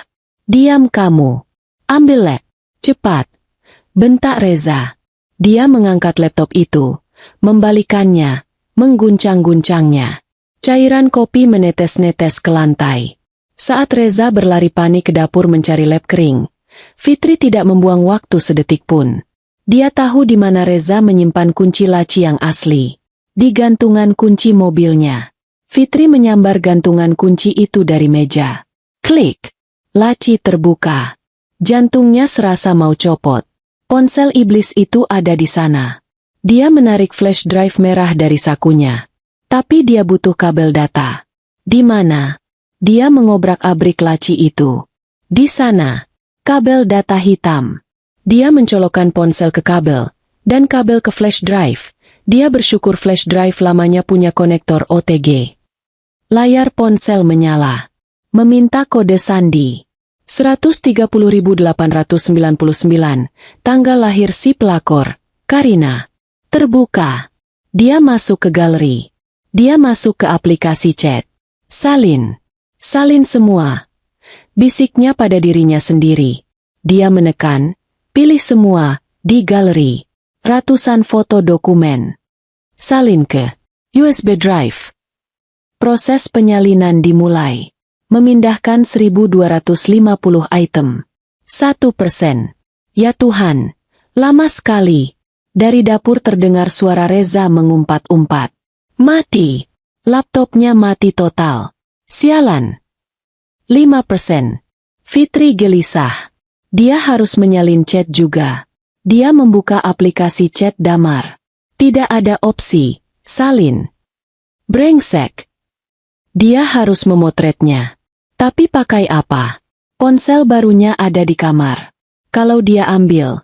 Diam kamu. Ambil lap. Cepat. Bentak Reza. Dia mengangkat laptop itu, membalikannya, mengguncang-guncangnya. Cairan kopi menetes-netes ke lantai. Saat Reza berlari panik ke dapur mencari lap kering, Fitri tidak membuang waktu sedetik pun. Dia tahu di mana Reza menyimpan kunci laci yang asli. Di gantungan kunci mobilnya. Fitri menyambar gantungan kunci itu dari meja. Klik. Laci terbuka. Jantungnya serasa mau copot. Ponsel iblis itu ada di sana. Dia menarik flash drive merah dari sakunya. Tapi dia butuh kabel data. Di mana? Dia mengobrak-abrik laci itu. Di sana. Kabel data hitam. Dia mencolokkan ponsel ke kabel, dan kabel ke flash drive. Dia bersyukur flash drive lamanya punya konektor OTG. Layar ponsel menyala. Meminta kode sandi. 130.899, tanggal lahir si pelakor, Karina. Terbuka. Dia masuk ke galeri. Dia masuk ke aplikasi chat. Salin. Salin semua. Bisiknya pada dirinya sendiri. Dia menekan, pilih semua, di galeri. Ratusan foto dokumen. Salin ke USB drive. Proses penyalinan dimulai. Memindahkan 1250 item. 1%. Ya Tuhan, lama sekali. Dari dapur terdengar suara Reza mengumpat-umpat. Mati. Laptopnya mati total. Sialan. 5%. Fitri gelisah. Dia harus menyalin chat juga. Dia membuka aplikasi chat damar. Tidak ada opsi, salin. Brengsek. Dia harus memotretnya. Tapi pakai apa? Ponsel barunya ada di kamar. Kalau dia ambil,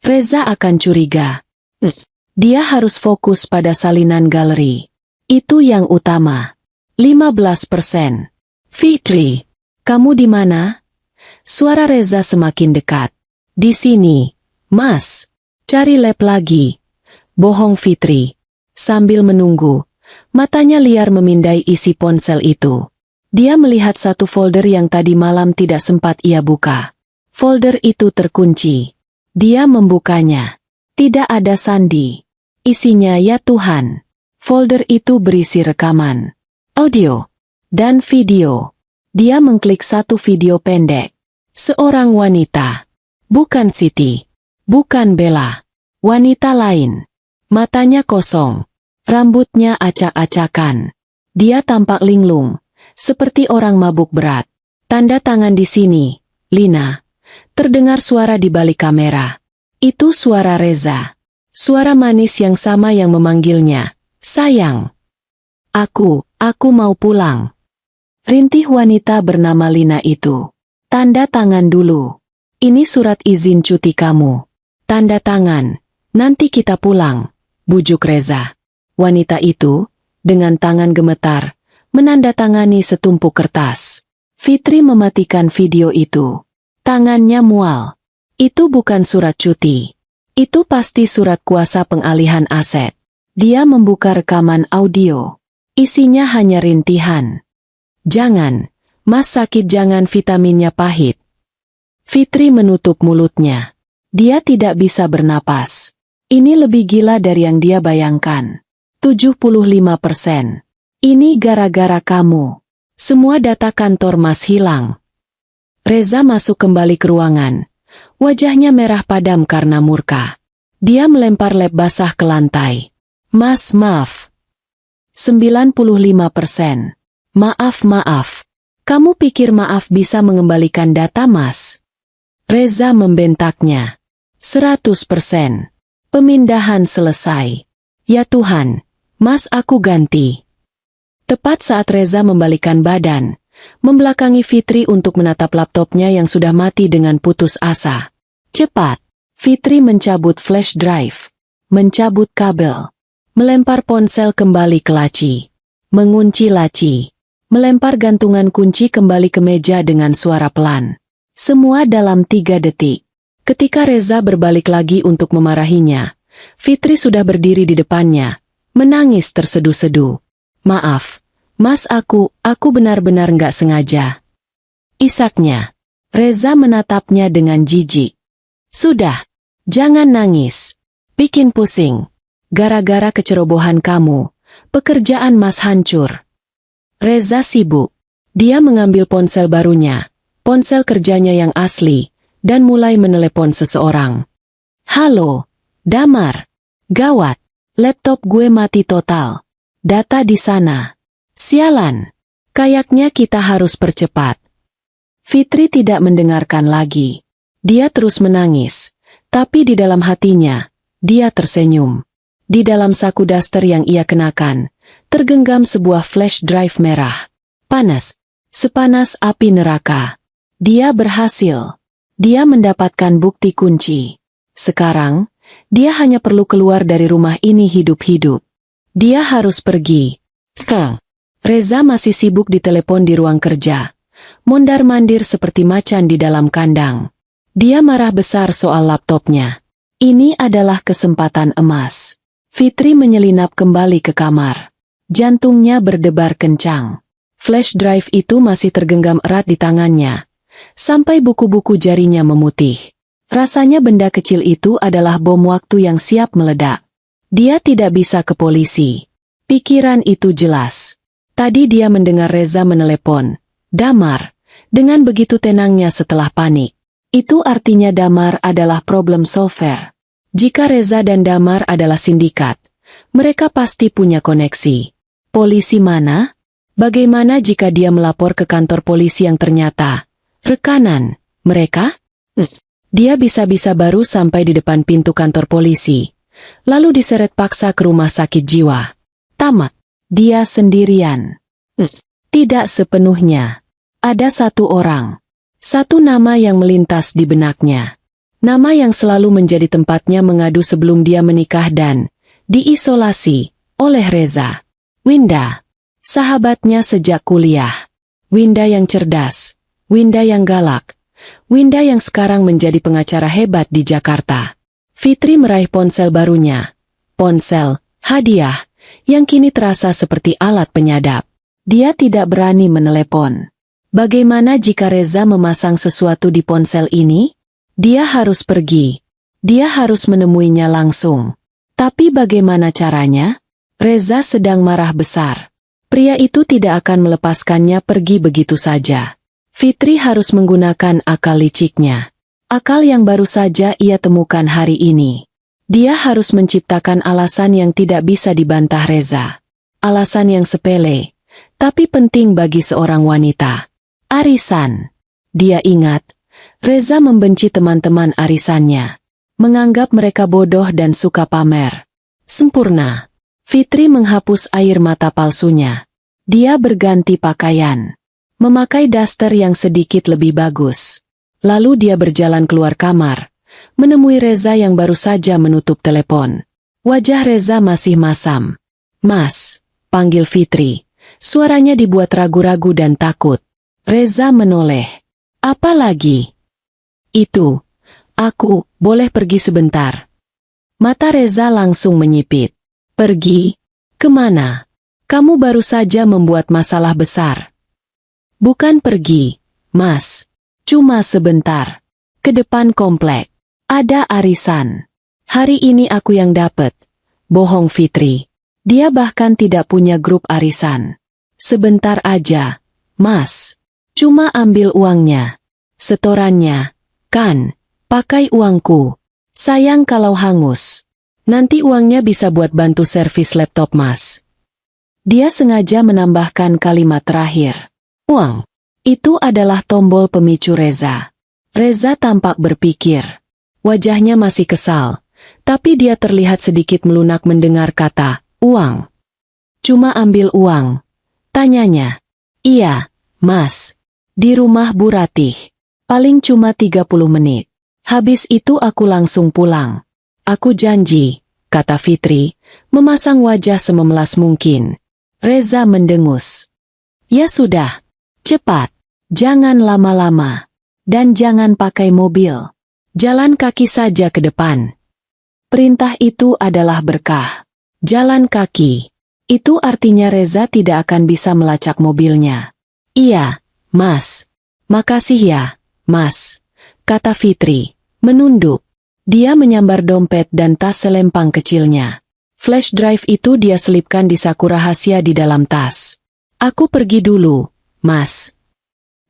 Reza akan curiga. Dia harus fokus pada salinan galeri. Itu yang utama. 15%. Fitri, kamu di mana? Suara Reza semakin dekat. Di sini, Mas. Cari lab lagi. Bohong Fitri. Sambil menunggu, matanya liar memindai isi ponsel itu. Dia melihat satu folder yang tadi malam tidak sempat ia buka. Folder itu terkunci. Dia membukanya. Tidak ada sandi. Isinya ya Tuhan. Folder itu berisi rekaman, audio, dan video. Dia mengklik satu video pendek. Seorang wanita. Bukan Siti. Bukan Bella. Wanita lain. Matanya kosong. Rambutnya acak-acakan. Dia tampak linglung. Seperti orang mabuk berat. Tanda tangan di sini, Lina. Terdengar suara di balik kamera. Itu suara Reza. Suara manis yang sama yang memanggilnya. Sayang. Aku mau pulang. Rintih wanita bernama Lina itu. Tanda tangan dulu. Ini surat izin cuti kamu. Tanda tangan, nanti kita pulang, bujuk Reza. Wanita itu, dengan tangan gemetar, menandatangani setumpuk kertas. Fitri mematikan video itu. Tangannya mual. Itu bukan surat cuti. Itu pasti surat kuasa pengalihan aset. Dia membuka rekaman audio. Isinya hanya rintihan. Jangan, Mas sakit, jangan, vitaminnya pahit. Fitri menutup mulutnya. Dia tidak bisa bernapas. Ini lebih gila dari yang dia bayangkan. 75%. Ini gara-gara kamu. Semua data kantor Mas hilang. Reza masuk kembali ke ruangan. Wajahnya merah padam karena murka. Dia melempar lap basah ke lantai. Mas, maaf. 95%. Maaf. Kamu pikir maaf bisa mengembalikan data, Mas? Reza membentaknya. 100%. Pemindahan selesai. Ya Tuhan, Mas, aku ganti. Tepat saat Reza membalikan badan, membelakangi Fitri untuk menatap laptopnya yang sudah mati dengan putus asa. Cepat. Fitri mencabut flash drive, mencabut kabel, melempar ponsel kembali ke laci, mengunci laci, melempar gantungan kunci kembali ke meja dengan suara pelan. Semua dalam 3 detik. Ketika Reza berbalik lagi untuk memarahinya, Fitri sudah berdiri di depannya, menangis terseduh-seduh. Maaf, Mas, aku benar-benar nggak sengaja. Isaknya. Reza menatapnya dengan jijik. Sudah, jangan nangis. Bikin pusing. Gara-gara kecerobohan kamu, pekerjaan Mas hancur. Reza sibuk. Dia mengambil ponsel barunya, ponsel kerjanya yang asli, dan mulai menelepon seseorang. Halo, Damar. Gawat, laptop gue mati total. Data di sana. Sialan. Kayaknya kita harus percepat. Fitri tidak mendengarkan lagi. Dia terus menangis. Tapi di dalam hatinya, dia tersenyum. Di dalam saku daster yang ia kenakan, tergenggam sebuah flash drive merah. Panas. Sepanas api neraka. Dia berhasil. Dia mendapatkan bukti kunci. Sekarang, dia hanya perlu keluar dari rumah ini hidup-hidup. Dia harus pergi. Reza masih sibuk di telepon di ruang kerja. Mondar-mandir seperti macan di dalam kandang. Dia marah besar soal laptopnya. Ini adalah kesempatan emas. Fitri menyelinap kembali ke kamar. Jantungnya berdebar kencang. Flash drive itu masih tergenggam erat di tangannya. Sampai buku-buku jarinya memutih. Rasanya benda kecil itu adalah bom waktu yang siap meledak. Dia tidak bisa ke polisi. Pikiran itu jelas. Tadi dia mendengar Reza menelepon. Damar. Dengan begitu tenangnya setelah panik. Itu artinya Damar adalah problem solver. Jika Reza dan Damar adalah sindikat, mereka pasti punya koneksi. Polisi mana? Bagaimana jika dia melapor ke kantor polisi yang ternyata rekanan mereka? Dia bisa-bisa baru sampai di depan pintu kantor polisi, lalu diseret paksa ke rumah sakit jiwa. Tamat. Dia sendirian. Tidak sepenuhnya. Ada satu orang. Satu nama yang melintas di benaknya. Nama yang selalu menjadi tempatnya mengadu sebelum dia menikah dan diisolasi oleh Reza. Winda. Sahabatnya sejak kuliah. Winda yang cerdas. Winda yang galak. Winda yang sekarang menjadi pengacara hebat di Jakarta. Fitri meraih ponsel barunya. Ponsel, hadiah, yang kini terasa seperti alat penyadap. Dia tidak berani menelepon. Bagaimana jika Reza memasang sesuatu di ponsel ini? Dia harus pergi. Dia harus menemuinya langsung. Tapi bagaimana caranya? Reza sedang marah besar. Pria itu tidak akan melepaskannya pergi begitu saja. Fitri harus menggunakan akal liciknya. Akal yang baru saja ia temukan hari ini. Dia harus menciptakan alasan yang tidak bisa dibantah Reza. Alasan yang sepele, tapi penting bagi seorang wanita. Arisan. Dia ingat, Reza membenci teman-teman arisannya. Menganggap mereka bodoh dan suka pamer. Sempurna. Fitri menghapus air mata palsunya. Dia berganti pakaian. Memakai daster yang sedikit lebih bagus. Lalu dia berjalan keluar kamar, menemui Reza yang baru saja menutup telepon. Wajah Reza masih masam. "Mas," panggil Fitri. Suaranya dibuat ragu-ragu dan takut. Reza menoleh. "Apa lagi?" "Itu. Aku boleh pergi sebentar." Mata Reza langsung menyipit. "Pergi? Kemana? Kamu baru saja membuat masalah besar." "Bukan pergi, Mas. Cuma sebentar. Ke depan komplek. Ada arisan. Hari ini aku yang dapat." Bohong Fitri. Dia bahkan tidak punya grup arisan. "Sebentar aja, Mas. Cuma ambil uangnya. Setorannya, kan, pakai uangku. Sayang kalau hangus. Nanti uangnya bisa buat bantu servis laptop Mas." Dia sengaja menambahkan kalimat terakhir. "Uang." Itu adalah tombol pemicu Reza. Reza tampak berpikir. Wajahnya masih kesal, tapi dia terlihat sedikit melunak mendengar kata, "Uang." "Cuma ambil uang?" tanyanya. "Iya, Mas. Di rumah Bu Ratih. Paling cuma 30 menit. Habis itu aku langsung pulang." "Aku janji," kata Fitri, memasang wajah sememelas mungkin. Reza mendengus. "Ya sudah. Cepat. Jangan lama-lama. Dan jangan pakai mobil. Jalan kaki saja ke depan." Perintah itu adalah berkah. Jalan kaki. Itu artinya Reza tidak akan bisa melacak mobilnya. "Iya, Mas. Makasih ya, Mas," kata Fitri. Menunduk. Dia menyambar dompet dan tas selempang kecilnya. Flash drive itu dia selipkan di saku rahasia di dalam tas. "Aku pergi dulu, Mas."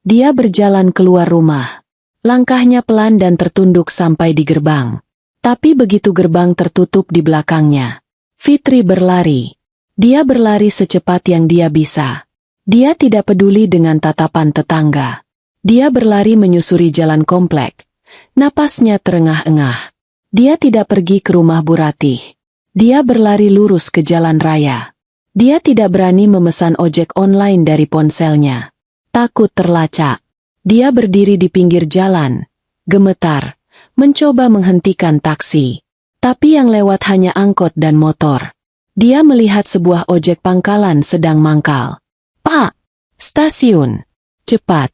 Dia berjalan keluar rumah. Langkahnya pelan dan tertunduk sampai di gerbang. Tapi begitu gerbang tertutup di belakangnya, Fitri berlari. Dia berlari secepat yang dia bisa. Dia tidak peduli dengan tatapan tetangga. Dia berlari menyusuri jalan komplek. Napasnya terengah-engah. Dia tidak pergi ke rumah Bu Ratih. Dia berlari lurus ke jalan raya. Dia tidak berani memesan ojek online dari ponselnya. Takut terlacak. Dia berdiri di pinggir jalan, gemetar, mencoba menghentikan taksi. Tapi yang lewat hanya angkot dan motor. Dia melihat sebuah ojek pangkalan sedang mangkal. "Pak, stasiun. Cepat!"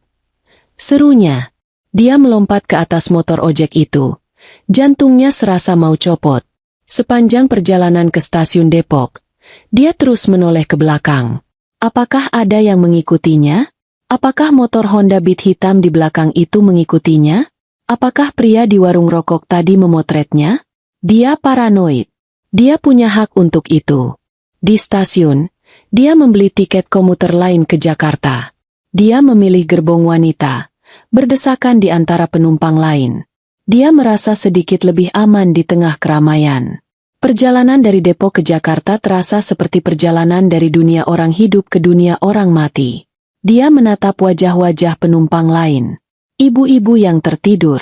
serunya. Dia melompat ke atas motor ojek itu. Jantungnya serasa mau copot. Sepanjang perjalanan ke stasiun Depok, dia terus menoleh ke belakang. Apakah ada yang mengikutinya? Apakah motor Honda Beat hitam di belakang itu mengikutinya? Apakah pria di warung rokok tadi memotretnya? Dia paranoid. Dia punya hak untuk itu. Di stasiun, dia membeli tiket komuter lain ke Jakarta. Dia memilih gerbong wanita, berdesakan di antara penumpang lain. Dia merasa sedikit lebih aman di tengah keramaian. Perjalanan dari Depok ke Jakarta terasa seperti perjalanan dari dunia orang hidup ke dunia orang mati. Dia menatap wajah-wajah penumpang lain. Ibu-ibu yang tertidur.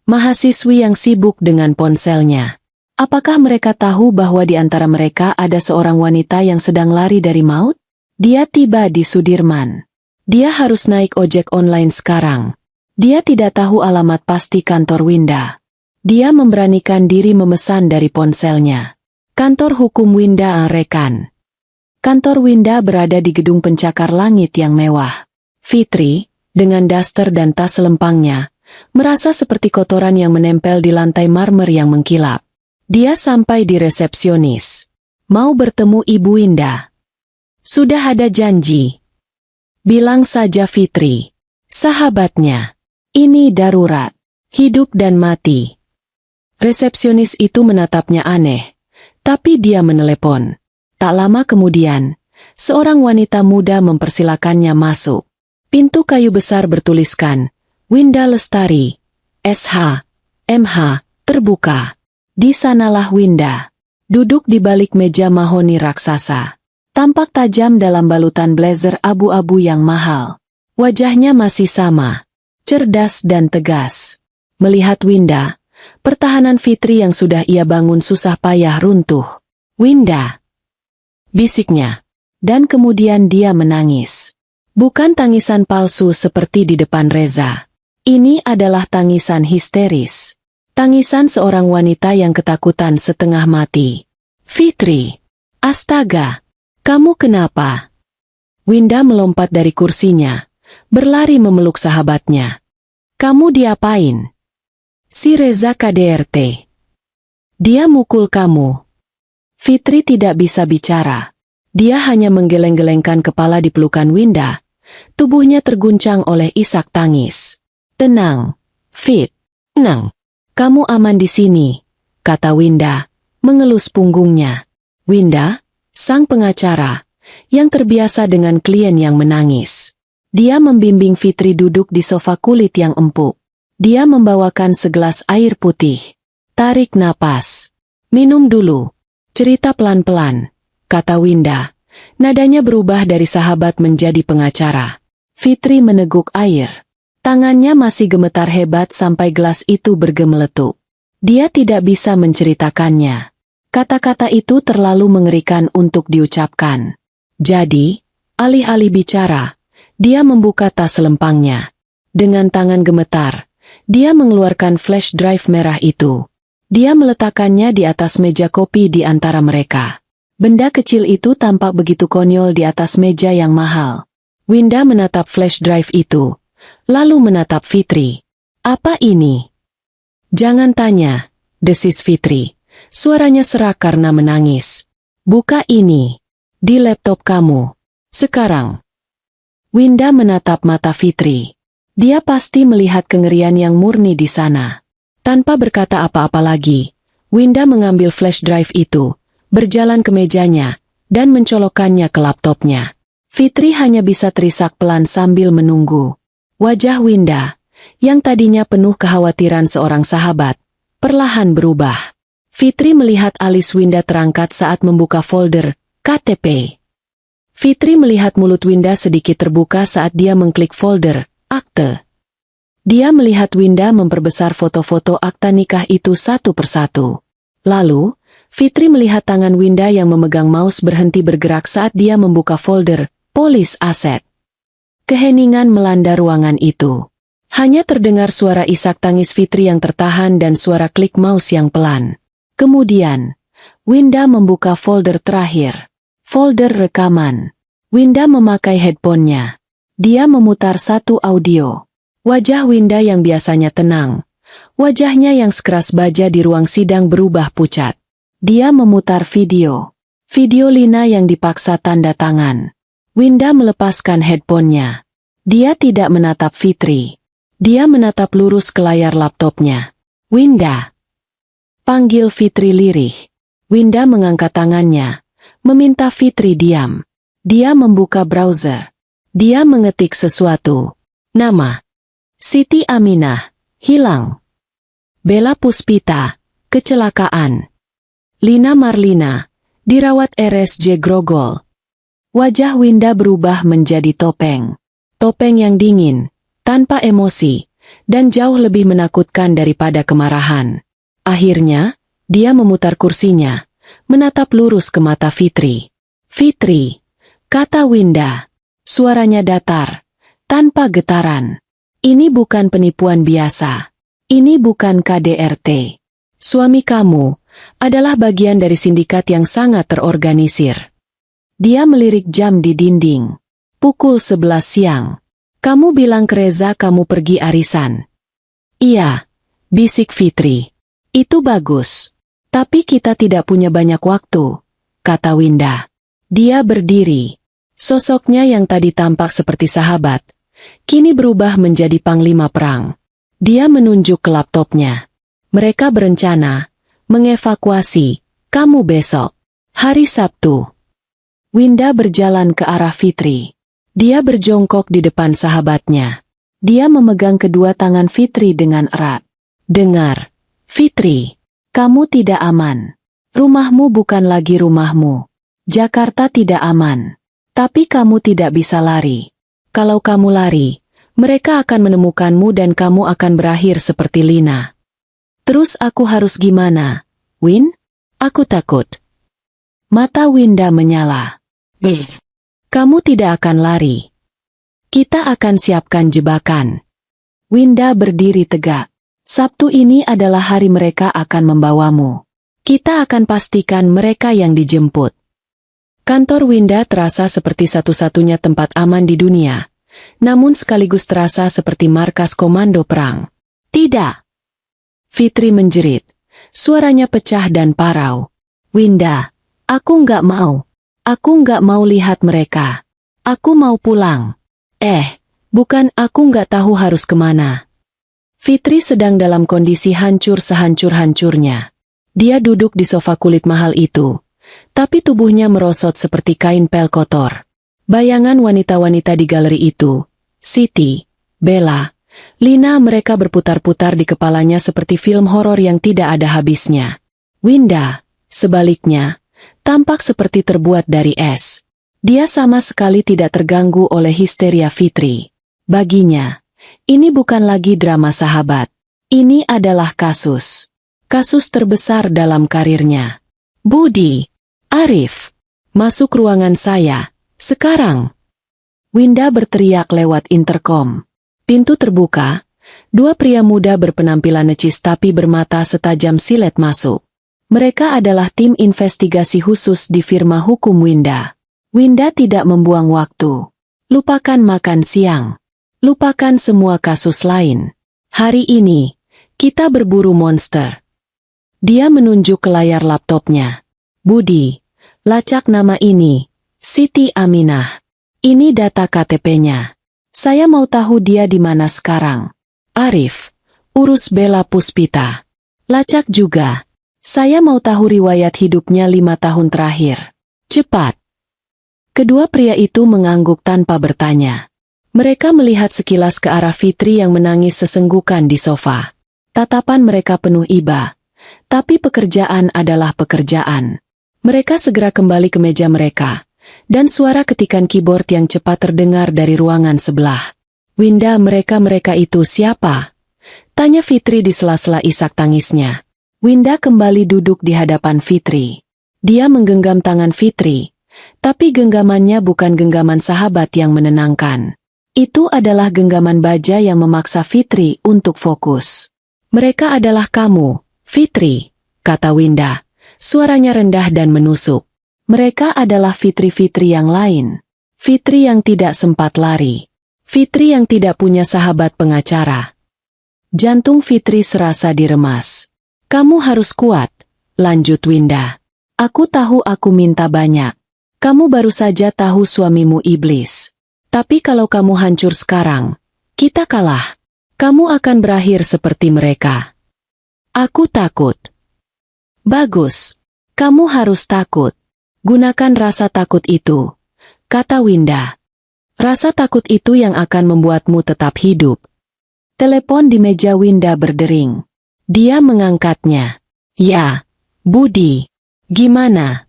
Mahasiswi yang sibuk dengan ponselnya. Apakah mereka tahu bahwa di antara mereka ada seorang wanita yang sedang lari dari maut? Dia tiba di Sudirman. Dia harus naik ojek online sekarang. Dia tidak tahu alamat pasti kantor Winda. Dia memberanikan diri memesan dari ponselnya. Kantor hukum Winda Angrekan. Kantor Winda berada di gedung pencakar langit yang mewah. Fitri, dengan daster dan tas selempangnya, merasa seperti kotoran yang menempel di lantai marmer yang mengkilap. Dia sampai di resepsionis. Mau bertemu Ibu Winda. Sudah ada janji. Bilang saja Fitri. Sahabatnya. Ini darurat. Hidup dan mati. Resepsionis itu menatapnya aneh. Tapi dia menelepon. Tak lama kemudian, seorang wanita muda mempersilakannya masuk. Pintu kayu besar bertuliskan, Winda Lestari, SH, MH, terbuka. Di sanalah Winda. Duduk di balik meja mahoni raksasa. Tampak tajam dalam balutan blazer abu-abu yang mahal. Wajahnya masih sama, cerdas dan tegas. Melihat Winda, pertahanan Fitri yang sudah ia bangun susah payah runtuh. "Winda!" bisiknya. Dan kemudian dia menangis. Bukan tangisan palsu seperti di depan Reza. Ini adalah tangisan histeris. Tangisan seorang wanita yang ketakutan setengah mati. Fitri! Astaga! Kamu kenapa? Winda melompat dari kursinya, berlari memeluk sahabatnya. Kamu diapain? Si Reza KDRT. Dia mukul kamu. Fitri tidak bisa bicara. Dia hanya menggeleng-gelengkan kepala di pelukan Winda. Tubuhnya terguncang oleh isak tangis. Tenang, Fit. Tenang. Kamu aman di sini, kata Winda, mengelus punggungnya. Winda, sang pengacara, yang terbiasa dengan klien yang menangis. Dia membimbing Fitri duduk di sofa kulit yang empuk. Dia membawakan segelas air putih. Tarik napas. Minum dulu. Cerita pelan-pelan, kata Winda. Nadanya berubah dari sahabat menjadi pengacara. Fitri meneguk air. Tangannya masih gemetar hebat sampai gelas itu bergemeletup. Dia tidak bisa menceritakannya. Kata-kata itu terlalu mengerikan untuk diucapkan. Jadi, alih-alih bicara, dia membuka tas lempangnya. Dengan tangan gemetar, dia mengeluarkan flash drive merah itu. Dia meletakkannya di atas meja kopi di antara mereka. Benda kecil itu tampak begitu konyol di atas meja yang mahal. Winda menatap flash drive itu, lalu menatap Fitri. Apa ini? Jangan tanya, desis Fitri. Suaranya serak karena menangis. Buka ini. Di laptop kamu. Sekarang. Winda menatap mata Fitri. Dia pasti melihat kengerian yang murni di sana. Tanpa berkata apa-apa lagi, Winda mengambil flash drive itu, berjalan ke mejanya, dan mencolokkannya ke laptopnya. Fitri hanya bisa terisak pelan sambil menunggu. Wajah Winda, yang tadinya penuh kekhawatiran seorang sahabat, perlahan berubah. Fitri melihat alis Winda terangkat saat membuka folder KTP. Fitri melihat mulut Winda sedikit terbuka saat dia mengklik folder akte. Dia melihat Winda memperbesar foto-foto akta nikah itu satu persatu. Lalu, Fitri melihat tangan Winda yang memegang mouse berhenti bergerak saat dia membuka folder polis aset. Keheningan melanda ruangan itu. Hanya terdengar suara isak tangis Fitri yang tertahan dan suara klik mouse yang pelan. Kemudian, Winda membuka folder terakhir. Folder rekaman. Winda memakai headphone-nya. Dia memutar satu audio. Wajah Winda yang biasanya tenang. Wajahnya yang sekeras baja di ruang sidang berubah pucat. Dia memutar video. Video Lina yang dipaksa tanda tangan. Winda melepaskan headphone-nya. Dia tidak menatap Fitri. Dia menatap lurus ke layar laptopnya. Winda. Panggil Fitri lirih. Winda mengangkat tangannya, meminta Fitri diam. Dia membuka browser. Dia mengetik sesuatu. Nama. Siti Aminah, hilang. Bella Puspita, kecelakaan. Lina Marlina, dirawat RSJ Grogol. Wajah Winda berubah menjadi topeng. Topeng yang dingin, tanpa emosi, dan jauh lebih menakutkan daripada kemarahan. Akhirnya, dia memutar kursinya, menatap lurus ke mata Fitri. Fitri, kata Winda. Suaranya datar, tanpa getaran. Ini bukan penipuan biasa. Ini bukan KDRT. Suami kamu adalah bagian dari sindikat yang sangat terorganisir. Dia melirik jam di dinding. Pukul 11 siang. Kamu bilang ke Reza kamu pergi arisan. Iya, bisik Fitri. Itu bagus. Tapi kita tidak punya banyak waktu, kata Winda. Dia berdiri. Sosoknya yang tadi tampak seperti sahabat, kini berubah menjadi panglima perang. Dia menunjuk ke laptopnya. Mereka berencana mengevakuasi kamu besok, hari Sabtu. Winda berjalan ke arah Fitri. Dia berjongkok di depan sahabatnya. Dia memegang kedua tangan Fitri dengan erat. Dengar, Fitri, kamu tidak aman. Rumahmu bukan lagi rumahmu. Jakarta tidak aman. Tapi kamu tidak bisa lari. Kalau kamu lari, mereka akan menemukanmu dan kamu akan berakhir seperti Lina. Terus aku harus gimana, Win? Aku takut. Mata Winda menyala. Kamu tidak akan lari. Kita akan siapkan jebakan. Winda berdiri tegak. Sabtu ini adalah hari mereka akan membawamu. Kita akan pastikan mereka yang dijemput. Kantor Winda terasa seperti satu-satunya tempat aman di dunia, namun sekaligus terasa seperti markas komando perang. Tidak! Fitri menjerit. Suaranya pecah dan parau. Winda, aku nggak mau. Aku nggak mau lihat mereka. Aku mau pulang. Bukan, aku nggak tahu harus kemana. Fitri sedang dalam kondisi hancur sehancur-hancurnya. Dia duduk di sofa kulit mahal itu, tapi tubuhnya merosot seperti kain pel kotor. Bayangan wanita-wanita di galeri itu, Siti, Bella, Lina, mereka berputar-putar di kepalanya seperti film horor yang tidak ada habisnya. Winda, sebaliknya, tampak seperti terbuat dari es. Dia sama sekali tidak terganggu oleh histeria Fitri. Baginya, ini bukan lagi drama sahabat. Ini adalah kasus. Kasus terbesar dalam karirnya. Budi, Arif, masuk ruangan saya, sekarang. Winda berteriak lewat interkom. Pintu terbuka, dua pria muda berpenampilan necis tapi bermata setajam silet masuk. Mereka adalah tim investigasi khusus di firma hukum Winda. Winda tidak membuang waktu. Lupakan makan siang. Lupakan semua kasus lain. Hari ini, kita berburu monster. Dia menunjuk ke layar laptopnya. Budi, lacak nama ini, Siti Aminah. Ini data KTP-nya. Saya mau tahu dia di mana sekarang. Arif, urus Bella Puspita. Lacak juga. Saya mau tahu riwayat hidupnya 5 tahun terakhir. Cepat. Kedua pria itu mengangguk tanpa bertanya. Mereka melihat sekilas ke arah Fitri yang menangis sesenggukan di sofa. Tatapan mereka penuh iba. Tapi pekerjaan adalah pekerjaan. Mereka segera kembali ke meja mereka. Dan suara ketikan keyboard yang cepat terdengar dari ruangan sebelah. Winda, mereka itu siapa? Tanya Fitri di sela-sela isak tangisnya. Winda kembali duduk di hadapan Fitri. Dia menggenggam tangan Fitri. Tapi genggamannya bukan genggaman sahabat yang menenangkan. Itu adalah genggaman baja yang memaksa Fitri untuk fokus. Mereka adalah kamu, Fitri, kata Winda. Suaranya rendah dan menusuk. Mereka adalah Fitri-Fitri yang lain. Fitri yang tidak sempat lari. Fitri yang tidak punya sahabat pengacara. Jantung Fitri serasa diremas. Kamu harus kuat, lanjut Winda. Aku tahu aku minta banyak. Kamu baru saja tahu suamimu iblis. Tapi kalau kamu hancur sekarang, kita kalah. Kamu akan berakhir seperti mereka. Aku takut. Bagus. Kamu harus takut. Gunakan rasa takut itu, kata Winda. Rasa takut itu yang akan membuatmu tetap hidup. Telepon di meja Winda berdering. Dia mengangkatnya. Ya, Budi. Gimana?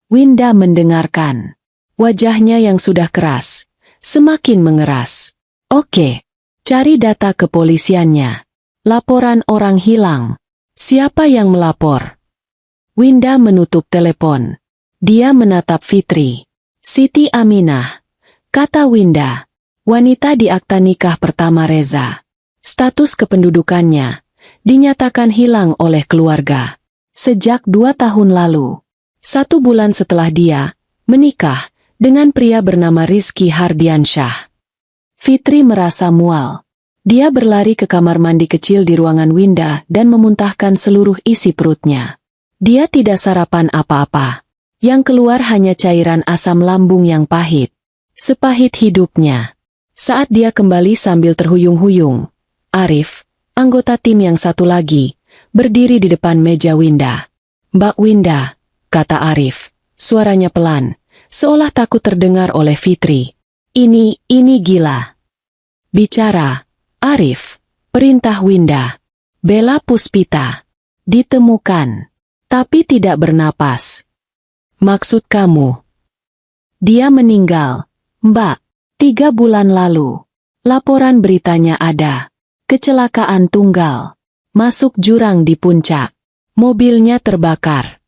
Winda mendengarkan. Wajahnya yang sudah keras, semakin mengeras. Oke, cari data kepolisiannya. Laporan orang hilang. Siapa yang melapor? Winda menutup telepon. Dia menatap Fitri. Siti Aminah, kata Winda. Wanita di akta nikah pertama Reza. Status kependudukannya dinyatakan hilang oleh keluarga. Sejak 2 tahun lalu. 1 bulan setelah dia menikah dengan pria bernama Rizky Hardiansyah. Fitri merasa mual. Dia berlari ke kamar mandi kecil di ruangan Winda dan memuntahkan seluruh isi perutnya. Dia tidak sarapan apa-apa. Yang keluar hanya cairan asam lambung yang pahit. Sepahit hidupnya. Saat dia kembali sambil terhuyung-huyung, Arif, anggota tim yang satu lagi, berdiri di depan meja Winda. Mbak Winda, kata Arif, suaranya pelan, seolah takut terdengar oleh Fitri. Ini gila. Bicara, Arif, perintah Winda. Bella Puspita. Ditemukan. Tapi tidak bernapas. Maksud kamu? Dia meninggal, Mbak, 3 bulan lalu. Laporan beritanya ada. Kecelakaan tunggal. Masuk jurang di puncak. Mobilnya terbakar.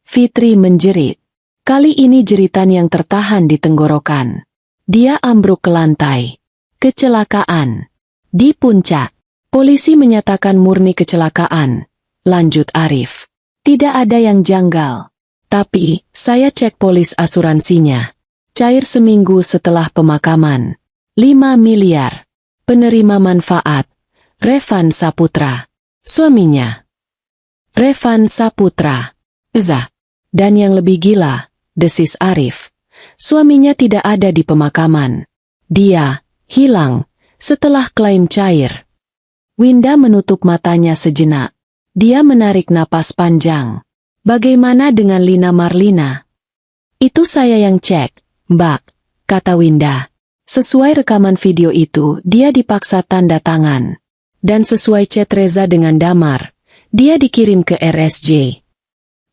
Fitri menjerit. Kali ini jeritan yang tertahan di tenggorokan. Dia ambruk ke lantai. Kecelakaan. Di puncak. Polisi menyatakan murni kecelakaan, lanjut Arif. Tidak ada yang janggal. Tapi, saya cek polis asuransinya. Cair seminggu setelah pemakaman. 5 miliar. Penerima manfaat. Revan Saputra. Suaminya. Revan Saputra. Dan yang lebih gila, desis Arif. Suaminya tidak ada di pemakaman. Dia hilang setelah klaim cair. Winda menutup matanya sejenak. Dia menarik napas panjang. Bagaimana dengan Lina Marlina? Itu saya yang cek, Mbak, kata Winda. Sesuai rekaman video itu, dia dipaksa tanda tangan. Dan sesuai chat Reza dengan Damar, dia dikirim ke RSJ.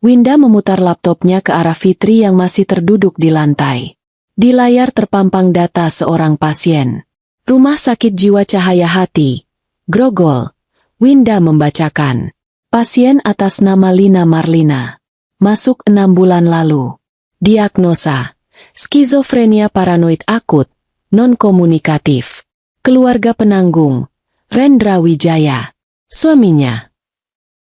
Winda memutar laptopnya ke arah Fitri yang masih terduduk di lantai. Di layar terpampang data seorang pasien. Rumah Sakit Jiwa Cahaya Hati. Grogol. Winda membacakan. Pasien atas nama Lina Marlina. Masuk 6 bulan lalu. Diagnosa. Skizofrenia paranoid akut. Non-komunikatif. Keluarga penanggung. Rendra Wijaya. Suaminya.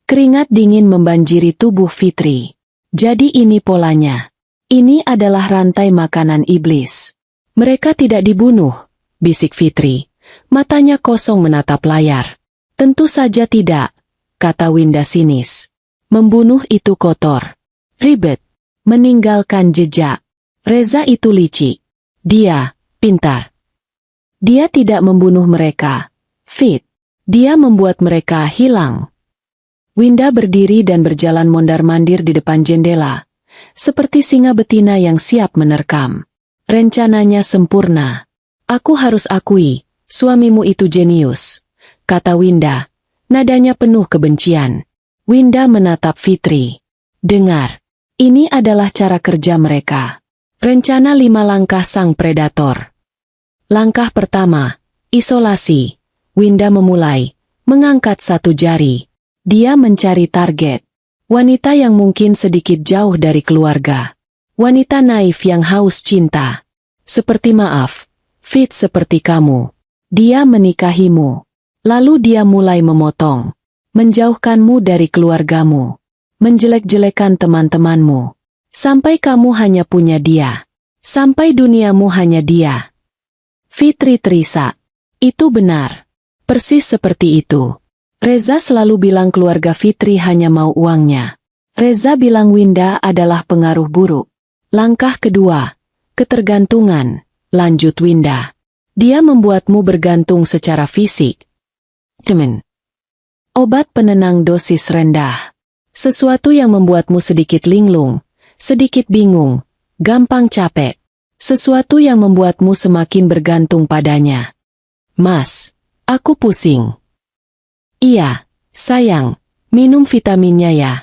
Keringat dingin membanjiri tubuh Fitri. Jadi ini polanya. Ini adalah rantai makanan iblis. Mereka tidak dibunuh, bisik Fitri. Matanya kosong menatap layar. Tentu saja tidak. Kata Winda sinis. Membunuh itu kotor. Ribet. Meninggalkan jejak. Reza itu licik. Dia, pintar. Dia tidak membunuh mereka. Fit. Dia membuat mereka hilang. Winda berdiri dan berjalan mondar-mandir di depan jendela. Seperti singa betina yang siap menerkam. Rencananya sempurna. Aku harus akui, suamimu itu jenius. Kata Winda. Nadanya penuh kebencian. Winda menatap Fitri. Dengar. Ini adalah cara kerja mereka. Rencana 5 langkah sang predator. Langkah pertama. Isolasi. Winda memulai. Mengangkat satu jari. Dia mencari target. Wanita yang mungkin sedikit jauh dari keluarga. Wanita naif yang haus cinta. Seperti maaf. Fit seperti kamu. Dia menikahimu. Lalu dia mulai memotong. Menjauhkanmu dari keluargamu. Menjelek-jelekan teman-temanmu. Sampai kamu hanya punya dia. Sampai duniamu hanya dia. Fitri terisak. Itu benar. Persis seperti itu. Reza selalu bilang keluarga Fitri hanya mau uangnya. Reza bilang Winda adalah pengaruh buruk. Langkah kedua. Ketergantungan. Lanjut Winda. Dia membuatmu bergantung secara fisik. Obat penenang dosis rendah. Sesuatu yang membuatmu sedikit linglung, sedikit bingung, gampang capek. Sesuatu yang membuatmu semakin bergantung padanya. Mas, aku pusing. Iya, sayang, minum vitaminnya ya.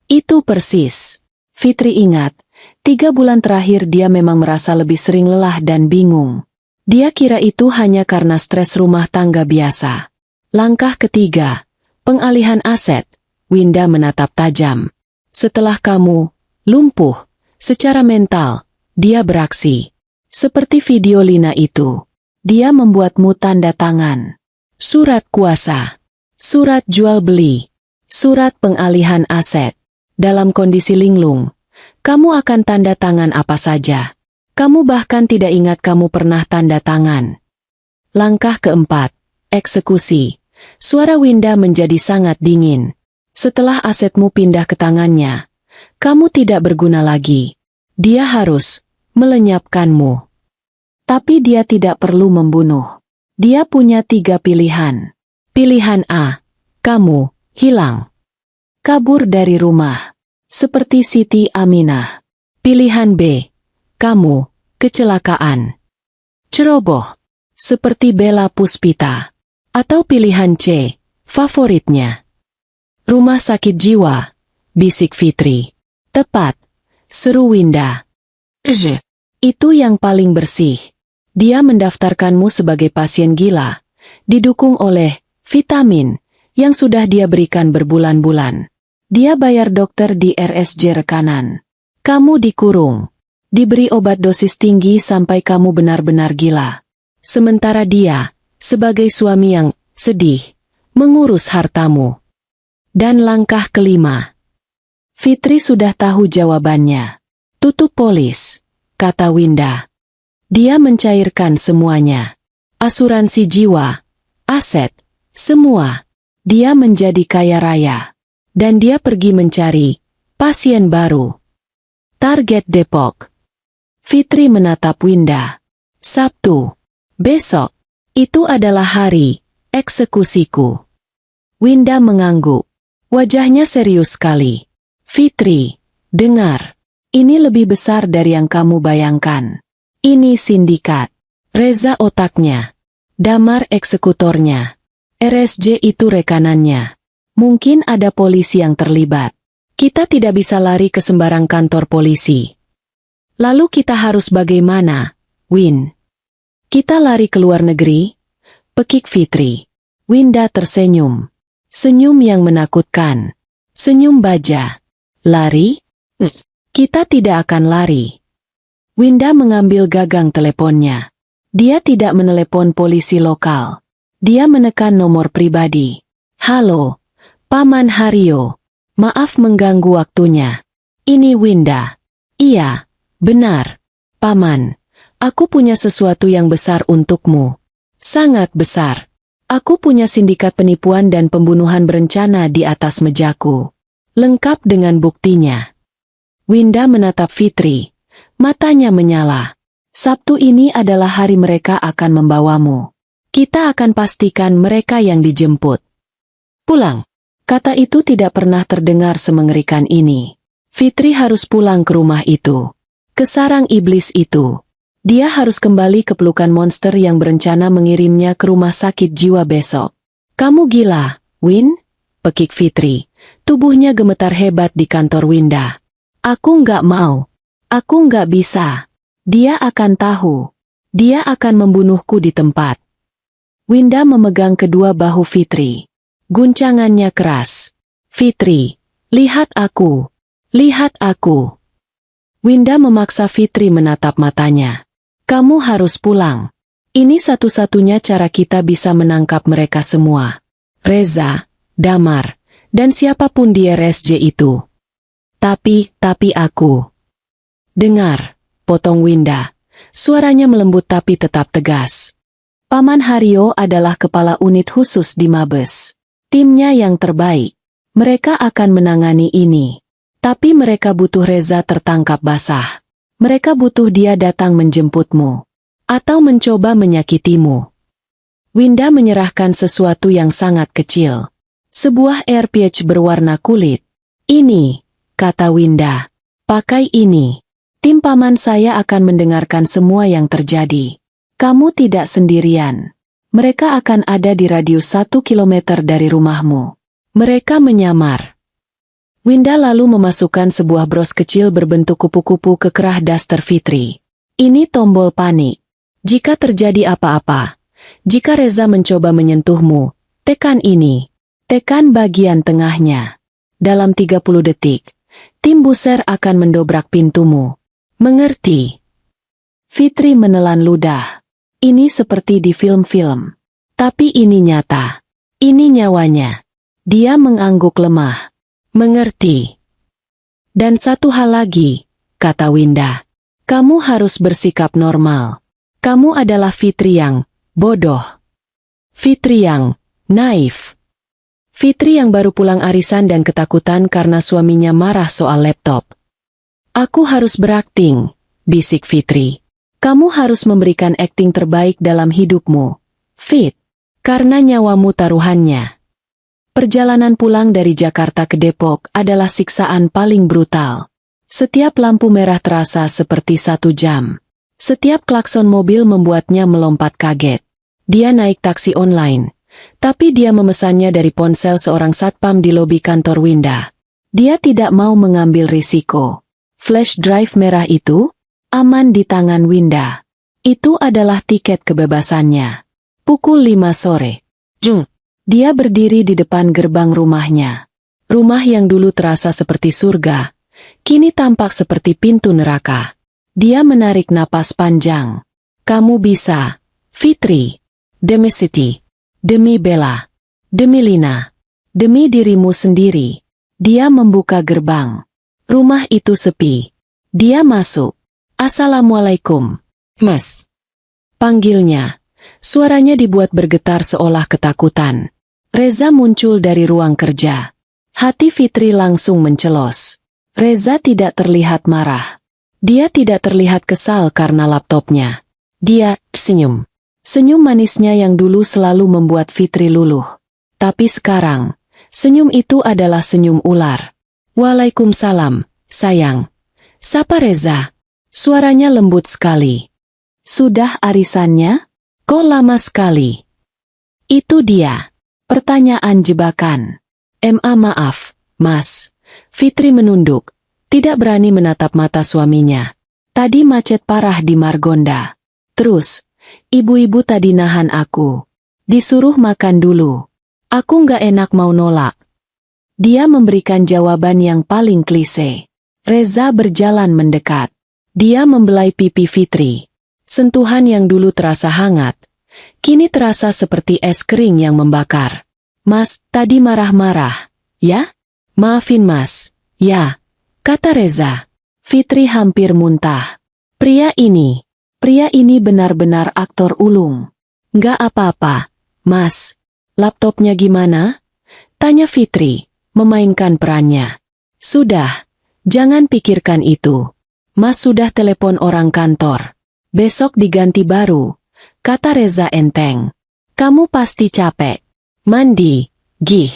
Itu persis. Fitri ingat, 3 bulan terakhir dia memang merasa lebih sering lelah dan bingung. Dia kira itu hanya karena stres rumah tangga biasa. Langkah ketiga, pengalihan aset. Winda menatap tajam. Setelah kamu lumpuh secara mental, dia beraksi. Seperti video Lina itu. Dia membuatmu tanda tangan. Surat kuasa. Surat jual beli. Surat pengalihan aset. Dalam kondisi linglung, kamu akan tanda tangan apa saja. Kamu bahkan tidak ingat kamu pernah tanda tangan. Langkah keempat, eksekusi. Suara Winda menjadi sangat dingin. Setelah asetmu pindah ke tangannya, kamu tidak berguna lagi. Dia harus melenyapkanmu. Tapi dia tidak perlu membunuh. Dia punya 3 pilihan. Pilihan A, kamu hilang. Kabur dari rumah. Seperti Siti Aminah. Pilihan B, kamu kecelakaan. Ceroboh. Seperti Bella Puspita. Atau pilihan C, favoritnya. Rumah sakit jiwa, bisik Fitri. Tepat, seru Winda. Itu yang paling bersih. Dia mendaftarkanmu sebagai pasien gila, didukung oleh vitamin yang sudah dia berikan berbulan-bulan. Dia bayar dokter di RSJ rekanan. Kamu dikurung, diberi obat dosis tinggi sampai kamu benar-benar gila. Sementara dia, sebagai suami yang sedih, mengurus hartamu. Dan langkah kelima. Fitri sudah tahu jawabannya. Tutup polis, kata Winda. Dia mencairkan semuanya. Asuransi jiwa, aset, semua. Dia menjadi kaya raya. Dan dia pergi mencari pasien baru. Target Depok. Fitri menatap Winda. Sabtu. Besok. Itu adalah hari eksekusiku. Winda mengangguk. Wajahnya serius sekali. Fitri, dengar. Ini lebih besar dari yang kamu bayangkan. Ini sindikat. Reza otaknya. Damar eksekutornya. RSJ itu rekanannya. Mungkin ada polisi yang terlibat. Kita tidak bisa lari ke sembarang kantor polisi. Lalu kita harus bagaimana, Win? Kita lari ke luar negeri? Pekik Fitri. Winda tersenyum. Senyum yang menakutkan. Senyum baja. Lari? Kita tidak akan lari. Winda mengambil gagang teleponnya. Dia tidak menelepon polisi lokal. Dia menekan nomor pribadi. Halo, Paman Haryo. Maaf mengganggu waktunya. Ini Winda. Iya, benar. Paman, aku punya sesuatu yang besar untukmu. Sangat besar. Aku punya sindikat penipuan dan pembunuhan berencana di atas mejaku. Lengkap dengan buktinya. Winda menatap Fitri. Matanya menyala. Sabtu ini adalah hari mereka akan membawamu. Kita akan pastikan mereka yang dijemput. Pulang. Kata itu tidak pernah terdengar semengerikan ini. Fitri harus pulang ke rumah itu. Ke sarang iblis itu. Dia harus kembali ke pelukan monster yang berencana mengirimnya ke rumah sakit jiwa besok. Kamu gila, Win? Pekik Fitri. Tubuhnya gemetar hebat di kantor Winda. Aku nggak mau. Aku nggak bisa. Dia akan tahu. Dia akan membunuhku di tempat. Winda memegang kedua bahu Fitri. Guncangannya keras. Fitri, lihat aku. Lihat aku. Winda memaksa Fitri menatap matanya. Kamu harus pulang. Ini satu-satunya cara kita bisa menangkap mereka semua. Reza, Damar, dan siapapun di RSJ itu. Tapi aku. Dengar, potong Winda. Suaranya melembut tapi tetap tegas. Paman Haryo adalah kepala unit khusus di Mabes. Timnya yang terbaik. Mereka akan menangani ini. Tapi mereka butuh Reza tertangkap basah. Mereka butuh dia datang menjemputmu. Atau mencoba menyakitimu. Winda menyerahkan sesuatu yang sangat kecil. Sebuah earpiece berwarna kulit. Ini, kata Winda. Pakai ini. Tim paman saya akan mendengarkan semua yang terjadi. Kamu tidak sendirian. Mereka akan ada di radius 1 kilometer dari rumahmu. Mereka menyamar. Winda lalu memasukkan sebuah bros kecil berbentuk kupu-kupu ke kerah daster Fitri. Ini tombol panik. Jika terjadi apa-apa, jika Reza mencoba menyentuhmu, tekan ini. Tekan bagian tengahnya. Dalam 30 detik, tim buser akan mendobrak pintumu. Mengerti? Fitri menelan ludah. Ini seperti di film-film. Tapi ini nyata. Ini nyawanya. Dia mengangguk lemah. Mengerti. Dan satu hal lagi, kata Winda. Kamu harus bersikap normal. Kamu adalah Fitri yang bodoh. Fitri yang naif. Fitri yang baru pulang arisan dan ketakutan karena suaminya marah soal laptop. Aku harus berakting, bisik Fitri. Kamu harus memberikan akting terbaik dalam hidupmu, Fit. Karena nyawamu taruhannya. Perjalanan pulang dari Jakarta ke Depok adalah siksaan paling brutal. Setiap lampu merah terasa seperti 1 jam. Setiap klakson mobil membuatnya melompat kaget. Dia naik taksi online. Tapi dia memesannya dari ponsel seorang satpam di lobi kantor Winda. Dia tidak mau mengambil risiko. Flash drive merah itu aman di tangan Winda. Itu adalah tiket kebebasannya. Pukul 5 sore. Dia berdiri di depan gerbang rumahnya. Rumah yang dulu terasa seperti surga, kini tampak seperti pintu neraka. Dia menarik napas panjang. Kamu bisa, Fitri. Demi Siti. Demi Bella. Demi Lina. Demi dirimu sendiri. Dia membuka gerbang. Rumah itu sepi. Dia masuk. Assalamualaikum, Mas. Panggilnya. Suaranya dibuat bergetar seolah ketakutan. Reza muncul dari ruang kerja. Hati Fitri langsung mencelos. Reza tidak terlihat marah. Dia tidak terlihat kesal karena laptopnya. Dia senyum. Senyum manisnya yang dulu selalu membuat Fitri luluh. Tapi sekarang, senyum itu adalah senyum ular. Waalaikumsalam, sayang. Sapa Reza. Suaranya lembut sekali. Sudah arisannya? Kok lama sekali? Itu dia. Pertanyaan jebakan. Maaf, Mas. Fitri menunduk. Tidak berani menatap mata suaminya. Tadi macet parah di Margonda. Terus, ibu-ibu tadi nahan aku. Disuruh makan dulu. Aku nggak enak mau nolak. Dia memberikan jawaban yang paling klise. Reza berjalan mendekat. Dia membelai pipi Fitri. Sentuhan yang dulu terasa hangat, kini terasa seperti es kering yang membakar. Mas, tadi marah-marah, ya? Maafin Mas, ya, kata Reza. Fitri hampir muntah. Pria ini benar-benar aktor ulung. Nggak apa-apa, Mas. Laptopnya gimana? Tanya Fitri, memainkan perannya. Sudah, jangan pikirkan itu. Mas sudah telepon orang kantor. Besok diganti baru, kata Reza enteng. Kamu pasti capek. Mandi, gih.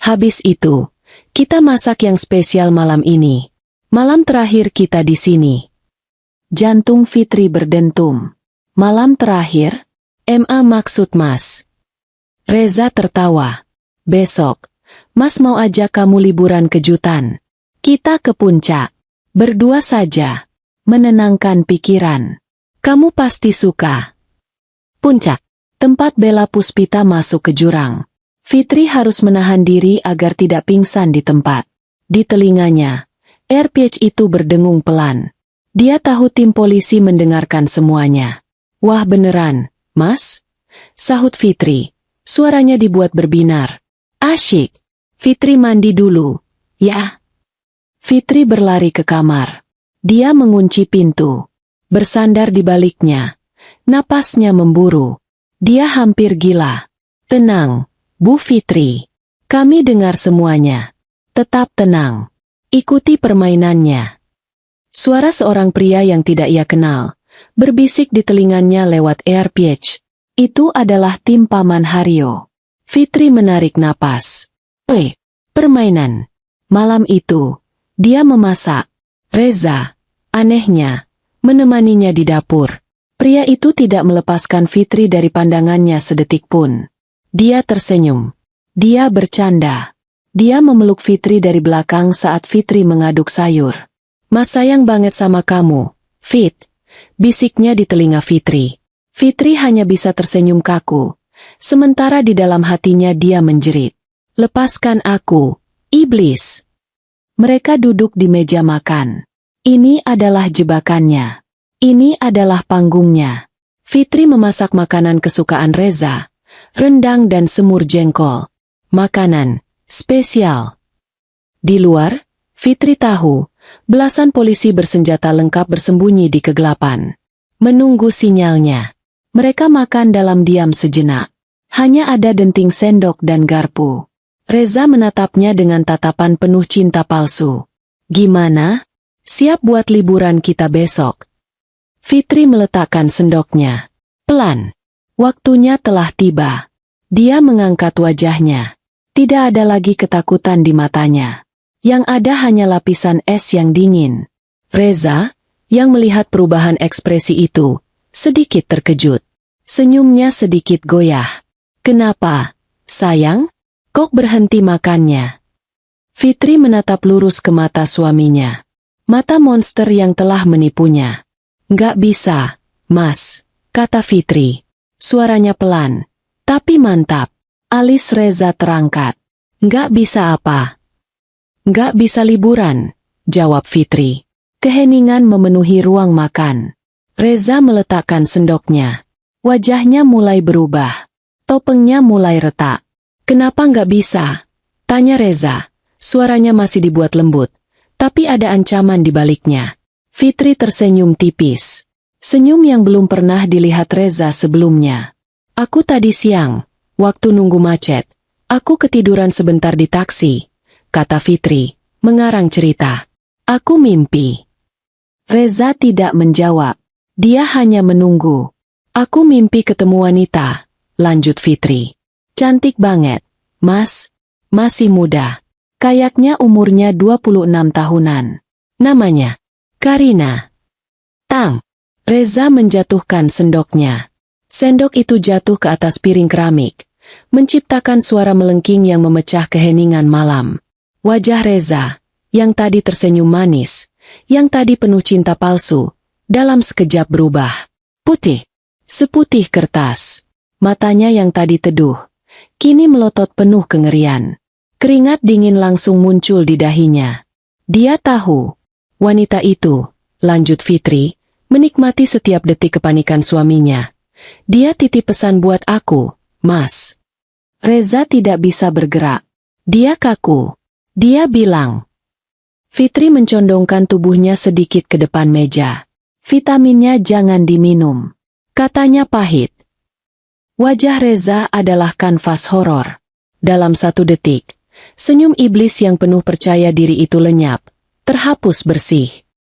Habis itu, kita masak yang spesial malam ini. Malam terakhir kita di sini. Jantung Fitri berdentum. Malam terakhir? Maksud Mas. Reza tertawa. Besok, Mas mau ajak kamu liburan kejutan. Kita ke puncak. Berdua saja. Menenangkan pikiran. Kamu pasti suka. Puncak. Tempat Bella Puspita masuk ke jurang. Fitri harus menahan diri agar tidak pingsan di tempat. Di telinganya, AirPitch itu berdengung pelan. Dia tahu tim polisi mendengarkan semuanya. Wah beneran, Mas? Sahut Fitri. Suaranya dibuat berbinar. Asyik. Fitri mandi dulu. Ya. Fitri berlari ke kamar. Dia mengunci pintu. Bersandar di baliknya. Napasnya memburu. Dia hampir gila. Tenang, Bu Fitri. Kami dengar semuanya. Tetap tenang. Ikuti permainannya. Suara seorang pria yang tidak ia kenal berbisik di telinganya lewat AirPitch. Itu adalah tim Paman Haryo. Fitri menarik napas. Permainan. Malam itu, dia memasak. Reza, anehnya, menemaninya di dapur. Pria itu tidak melepaskan Fitri dari pandangannya sedetik pun. Dia tersenyum. Dia bercanda. Dia memeluk Fitri dari belakang saat Fitri mengaduk sayur. Mas sayang banget sama kamu, Fit. Bisiknya di telinga Fitri. Fitri hanya bisa tersenyum kaku. Sementara di dalam hatinya dia menjerit. Lepaskan aku, iblis. Mereka duduk di meja makan. Ini adalah jebakannya. Ini adalah panggungnya. Fitri memasak makanan kesukaan Reza. Rendang dan semur jengkol. Makanan spesial. Di luar, Fitri tahu, belasan polisi bersenjata lengkap bersembunyi di kegelapan. Menunggu sinyalnya. Mereka makan dalam diam sejenak. Hanya ada denting sendok dan garpu. Reza menatapnya dengan tatapan penuh cinta palsu. Gimana? Siap buat liburan kita besok? Fitri meletakkan sendoknya. Pelan. Waktunya telah tiba. Dia mengangkat wajahnya. Tidak ada lagi ketakutan di matanya. Yang ada hanya lapisan es yang dingin. Reza, yang melihat perubahan ekspresi itu, sedikit terkejut. Senyumnya sedikit goyah. Kenapa, sayang? Kok berhenti makannya? Fitri menatap lurus ke mata suaminya. Mata monster yang telah menipunya. Nggak bisa, Mas, kata Fitri. Suaranya pelan, tapi mantap. Alis Reza terangkat. Nggak bisa apa? Nggak bisa liburan, jawab Fitri. Keheningan memenuhi ruang makan. Reza meletakkan sendoknya. Wajahnya mulai berubah. Topengnya mulai retak. Kenapa nggak bisa? Tanya Reza. Suaranya masih dibuat lembut, tapi ada ancaman di baliknya. Fitri tersenyum tipis. Senyum yang belum pernah dilihat Reza sebelumnya. Aku tadi siang, waktu nunggu macet, aku ketiduran sebentar di taksi, kata Fitri, mengarang cerita. Aku mimpi. Reza tidak menjawab. Dia hanya menunggu. Aku mimpi ketemu wanita, lanjut Fitri. Cantik banget, Mas. Masih muda. Kayaknya umurnya 26 tahunan. Namanya Karina. Tang. Reza menjatuhkan sendoknya. Sendok itu jatuh ke atas piring keramik, menciptakan suara melengking yang memecah keheningan malam. Wajah Reza, yang tadi tersenyum manis, yang tadi penuh cinta palsu, dalam sekejap berubah. Putih. Seputih kertas. Matanya yang tadi teduh, kini melotot penuh kengerian. Keringat dingin langsung muncul di dahinya. Dia tahu. Wanita itu, lanjut Fitri, menikmati setiap detik kepanikan suaminya. Dia titip pesan buat aku, Mas. Reza tidak bisa bergerak. Dia kaku. Dia bilang. Fitri mencondongkan tubuhnya sedikit ke depan meja. Vitaminnya jangan diminum. Katanya pahit. Wajah Reza adalah kanvas horor. Dalam 1 detik, senyum iblis yang penuh percaya diri itu lenyap, terhapus bersih.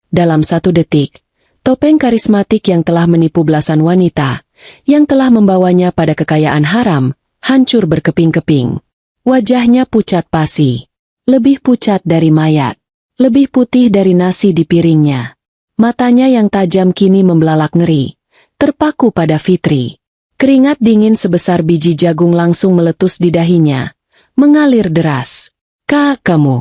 Dalam 1 detik, topeng karismatik yang telah menipu belasan wanita, yang telah membawanya pada kekayaan haram, hancur berkeping-keping. Wajahnya pucat pasi. Lebih pucat dari mayat. Lebih putih dari nasi di piringnya. Matanya yang tajam kini membelalak ngeri, terpaku pada Fitri. Keringat dingin sebesar biji jagung langsung meletus di dahinya, mengalir deras. Kamu.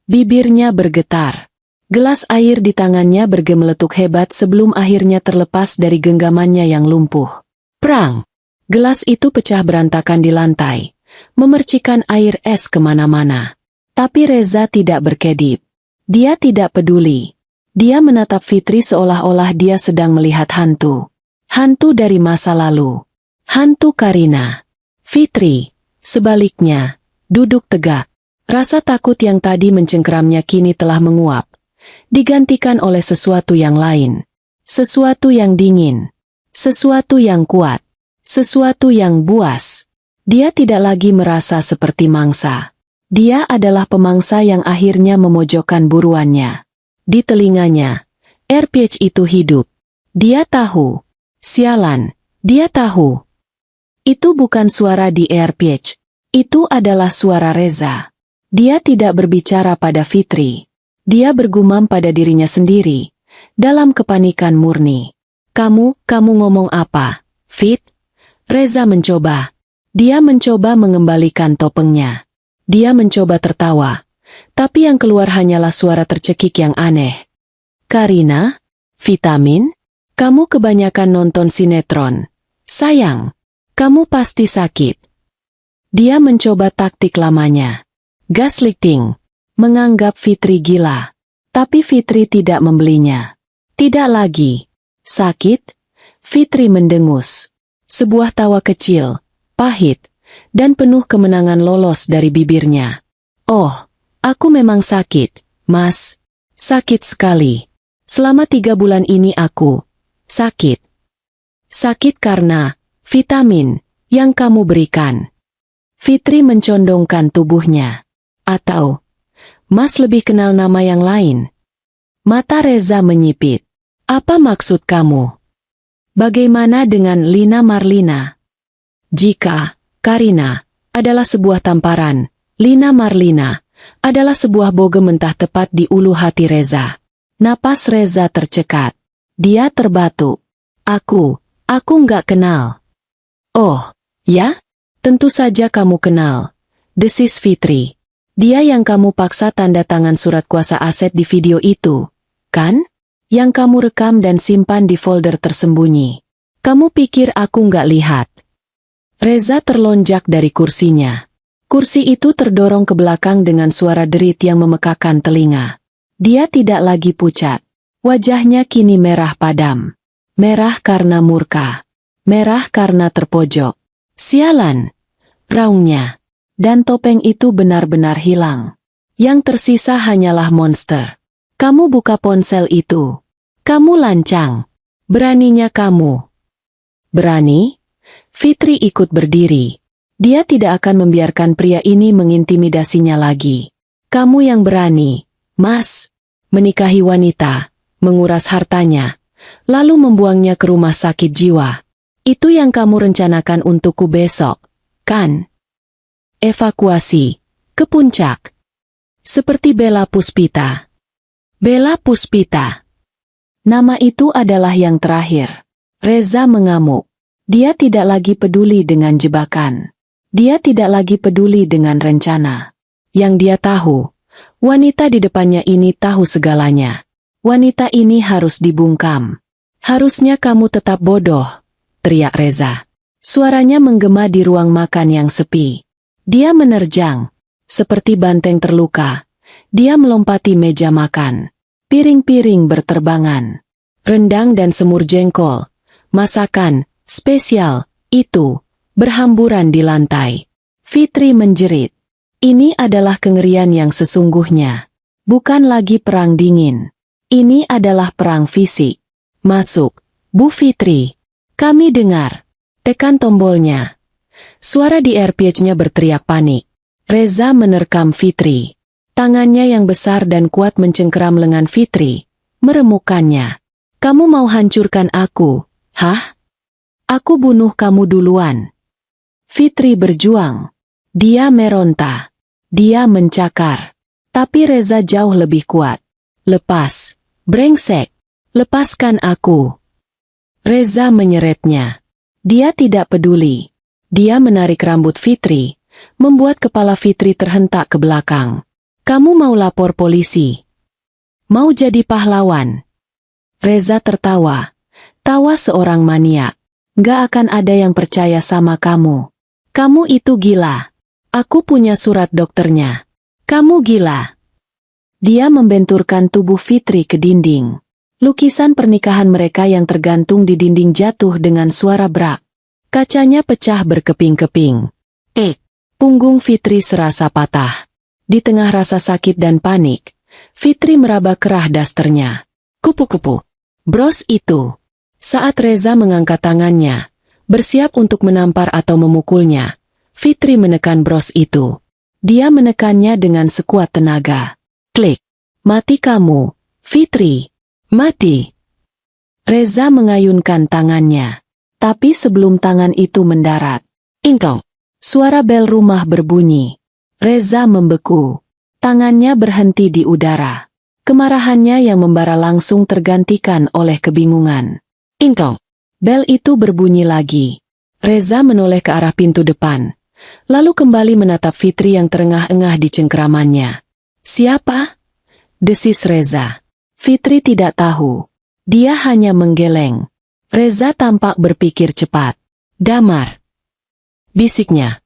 Bibirnya bergetar. Gelas air di tangannya bergemeletuk hebat sebelum akhirnya terlepas dari genggamannya yang lumpuh. Prang. Gelas itu pecah berantakan di lantai, memercikan air es kemana-mana. Tapi Reza tidak berkedip. Dia tidak peduli. Dia menatap Fitri seolah-olah dia sedang melihat hantu. Hantu dari masa lalu. Hantu Karina. Fitri, sebaliknya, duduk tegak. Rasa takut yang tadi mencengkeramnya kini telah menguap, digantikan oleh sesuatu yang lain. Sesuatu yang dingin. Sesuatu yang kuat. Sesuatu yang buas. Dia tidak lagi merasa seperti mangsa. Dia adalah pemangsa yang akhirnya memojokkan buruannya. Di telinganya, RPH itu hidup. Dia tahu. Sialan, dia tahu. Itu bukan suara di RPH. Itu adalah suara Reza. Dia tidak berbicara pada Fitri. Dia bergumam pada dirinya sendiri, dalam kepanikan murni. Kamu ngomong apa, Fit? Reza mencoba. Dia mencoba mengembalikan topengnya. Dia mencoba tertawa, tapi yang keluar hanyalah suara tercekik yang aneh. Karina? Vitamin? Kamu kebanyakan nonton sinetron. Sayang, kamu pasti sakit. Dia mencoba taktik lamanya. Gaslighting. Menganggap Fitri gila. Tapi Fitri tidak membelinya. Tidak lagi. Sakit? Fitri mendengus. Sebuah tawa kecil, pahit, dan penuh kemenangan lolos dari bibirnya. Oh, aku memang sakit, Mas. Sakit sekali. Selama 3 bulan ini aku sakit. Sakit karena vitamin yang kamu berikan. Fitri mencondongkan tubuhnya. Atau, Mas lebih kenal nama yang lain. Mata Reza menyipit. Apa maksud kamu? Bagaimana dengan Lina Marlina? Jika Karina adalah sebuah tamparan, Lina Marlina adalah sebuah bogem mentah tepat di ulu hati Reza. Napas Reza tercekat. Dia terbatuk. Aku nggak kenal. Oh, ya? Tentu saja kamu kenal. Desis Fitri. Dia yang kamu paksa tanda tangan surat kuasa aset di video itu, kan? Yang kamu rekam dan simpan di folder tersembunyi. Kamu pikir aku nggak lihat? Reza terlonjak dari kursinya. Kursi itu terdorong ke belakang dengan suara derit yang memekakan telinga. Dia tidak lagi pucat. Wajahnya kini merah padam. Merah karena murka. Merah karena terpojok. Sialan! Raungnya. Dan topeng itu benar-benar hilang. Yang tersisa hanyalah monster. Kamu buka ponsel itu. Kamu lancang. Beraninya kamu. Berani? Fitri ikut berdiri. Dia tidak akan membiarkan pria ini mengintimidasinya lagi. Kamu yang berani, Mas, menikahi wanita, menguras hartanya, lalu membuangnya ke rumah sakit jiwa. Itu yang kamu rencanakan untukku besok, kan? Evakuasi ke puncak. Seperti Bella Puspita. Bella Puspita. Nama itu adalah yang terakhir. Reza mengamuk. Dia tidak lagi peduli dengan jebakan. Dia tidak lagi peduli dengan rencana. Yang dia tahu, wanita di depannya ini tahu segalanya. Wanita ini harus dibungkam. Harusnya kamu tetap bodoh, teriak Reza. Suaranya menggema di ruang makan yang sepi. Dia menerjang, seperti banteng terluka. Dia melompati meja makan. Piring-piring berterbangan. Rendang dan semur jengkol, masakan spesial, itu, berhamburan di lantai. Fitri menjerit. Ini adalah kengerian yang sesungguhnya. Bukan lagi perang dingin. Ini adalah perang fisik. Masuk, Bu Fitri. Kami dengar. Tekan tombolnya. Suara di AirPage-nya berteriak panik. Reza menerkam Fitri. Tangannya yang besar dan kuat mencengkeram lengan Fitri. Meremukkannya. Kamu mau hancurkan aku, hah? Aku bunuh kamu duluan. Fitri berjuang. Dia meronta. Dia mencakar. Tapi Reza jauh lebih kuat. Lepas. Brengsek. Lepaskan aku. Reza menyeretnya. Dia tidak peduli. Dia menarik rambut Fitri, membuat kepala Fitri terhentak ke belakang. Kamu mau lapor polisi? Mau jadi pahlawan? Reza tertawa. Tawa seorang maniak. Gak akan ada yang percaya sama kamu. Kamu itu gila. Aku punya surat dokternya. Kamu gila. Dia membenturkan tubuh Fitri ke dinding. Lukisan pernikahan mereka yang tergantung di dinding jatuh dengan suara brak. Kacanya pecah berkeping-keping. Punggung Fitri serasa patah. Di tengah rasa sakit dan panik, Fitri meraba kerah dasternya. Kupu-kupu. Bros itu. Saat Reza mengangkat tangannya, bersiap untuk menampar atau memukulnya, Fitri menekan bros itu. Dia menekannya dengan sekuat tenaga. Klik. Mati kamu, Fitri. Mati. Reza mengayunkan tangannya. Tapi sebelum tangan itu mendarat, ingkau. Suara bel rumah berbunyi. Reza membeku. Tangannya berhenti di udara. Kemarahannya yang membara langsung tergantikan oleh kebingungan. Ingkau. Bel itu berbunyi lagi. Reza menoleh ke arah pintu depan. Lalu kembali menatap Fitri yang terengah-engah di cengkeramannya. Siapa? Desis Reza. Fitri tidak tahu. Dia hanya menggeleng. Reza tampak berpikir cepat. Damar. Bisiknya.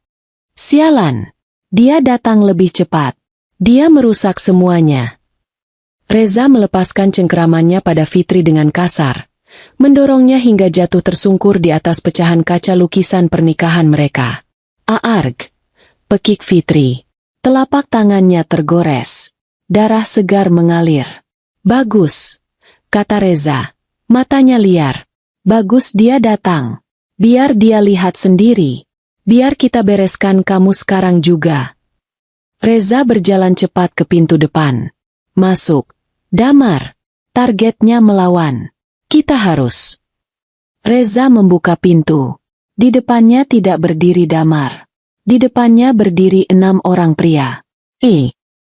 Sialan. Dia datang lebih cepat. Dia merusak semuanya. Reza melepaskan cengkeramannya pada Fitri dengan kasar. Mendorongnya hingga jatuh tersungkur di atas pecahan kaca lukisan pernikahan mereka. Aarg. Pekik Fitri. Telapak tangannya tergores. Darah segar mengalir. Bagus. Kata Reza. Matanya liar. Bagus dia datang. Biar dia lihat sendiri. Biar kita bereskan kamu sekarang juga. Reza berjalan cepat ke pintu depan. Masuk. Damar. Targetnya melawan. Kita harus. Reza membuka pintu. Di depannya tidak berdiri Damar. Di depannya berdiri 6 orang pria.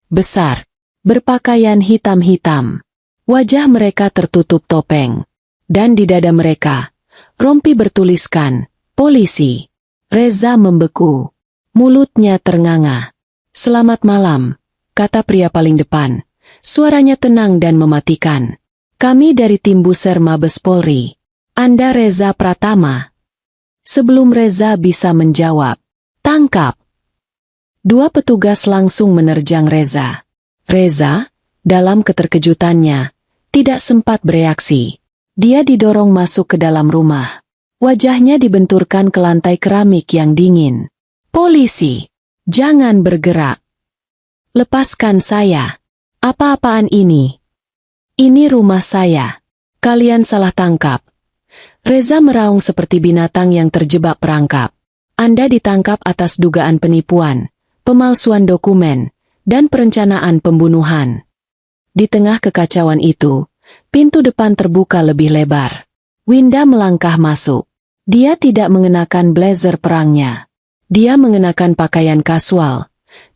Besar. Berpakaian hitam-hitam. Wajah mereka tertutup topeng. Dan di dada mereka, rompi bertuliskan, polisi. Reza membeku. Mulutnya ternganga. Selamat malam, kata pria paling depan. Suaranya tenang dan mematikan. Kami dari tim Buser Mabes Polri. Anda Reza Pratama. Sebelum Reza bisa menjawab, tangkap. 2 petugas langsung menerjang Reza. Reza, dalam keterkejutannya, tidak sempat bereaksi. Dia didorong masuk ke dalam rumah. Wajahnya dibenturkan ke lantai keramik yang dingin. Polisi. Jangan bergerak. Lepaskan saya. Apa-apaan ini? Ini rumah saya. Kalian salah tangkap. Reza meraung seperti binatang yang terjebak perangkap. Anda ditangkap atas dugaan penipuan, pemalsuan dokumen, dan perencanaan pembunuhan. Di tengah kekacauan itu, pintu depan terbuka lebih lebar. Winda melangkah masuk. Dia tidak mengenakan blazer perangnya. Dia mengenakan pakaian kasual,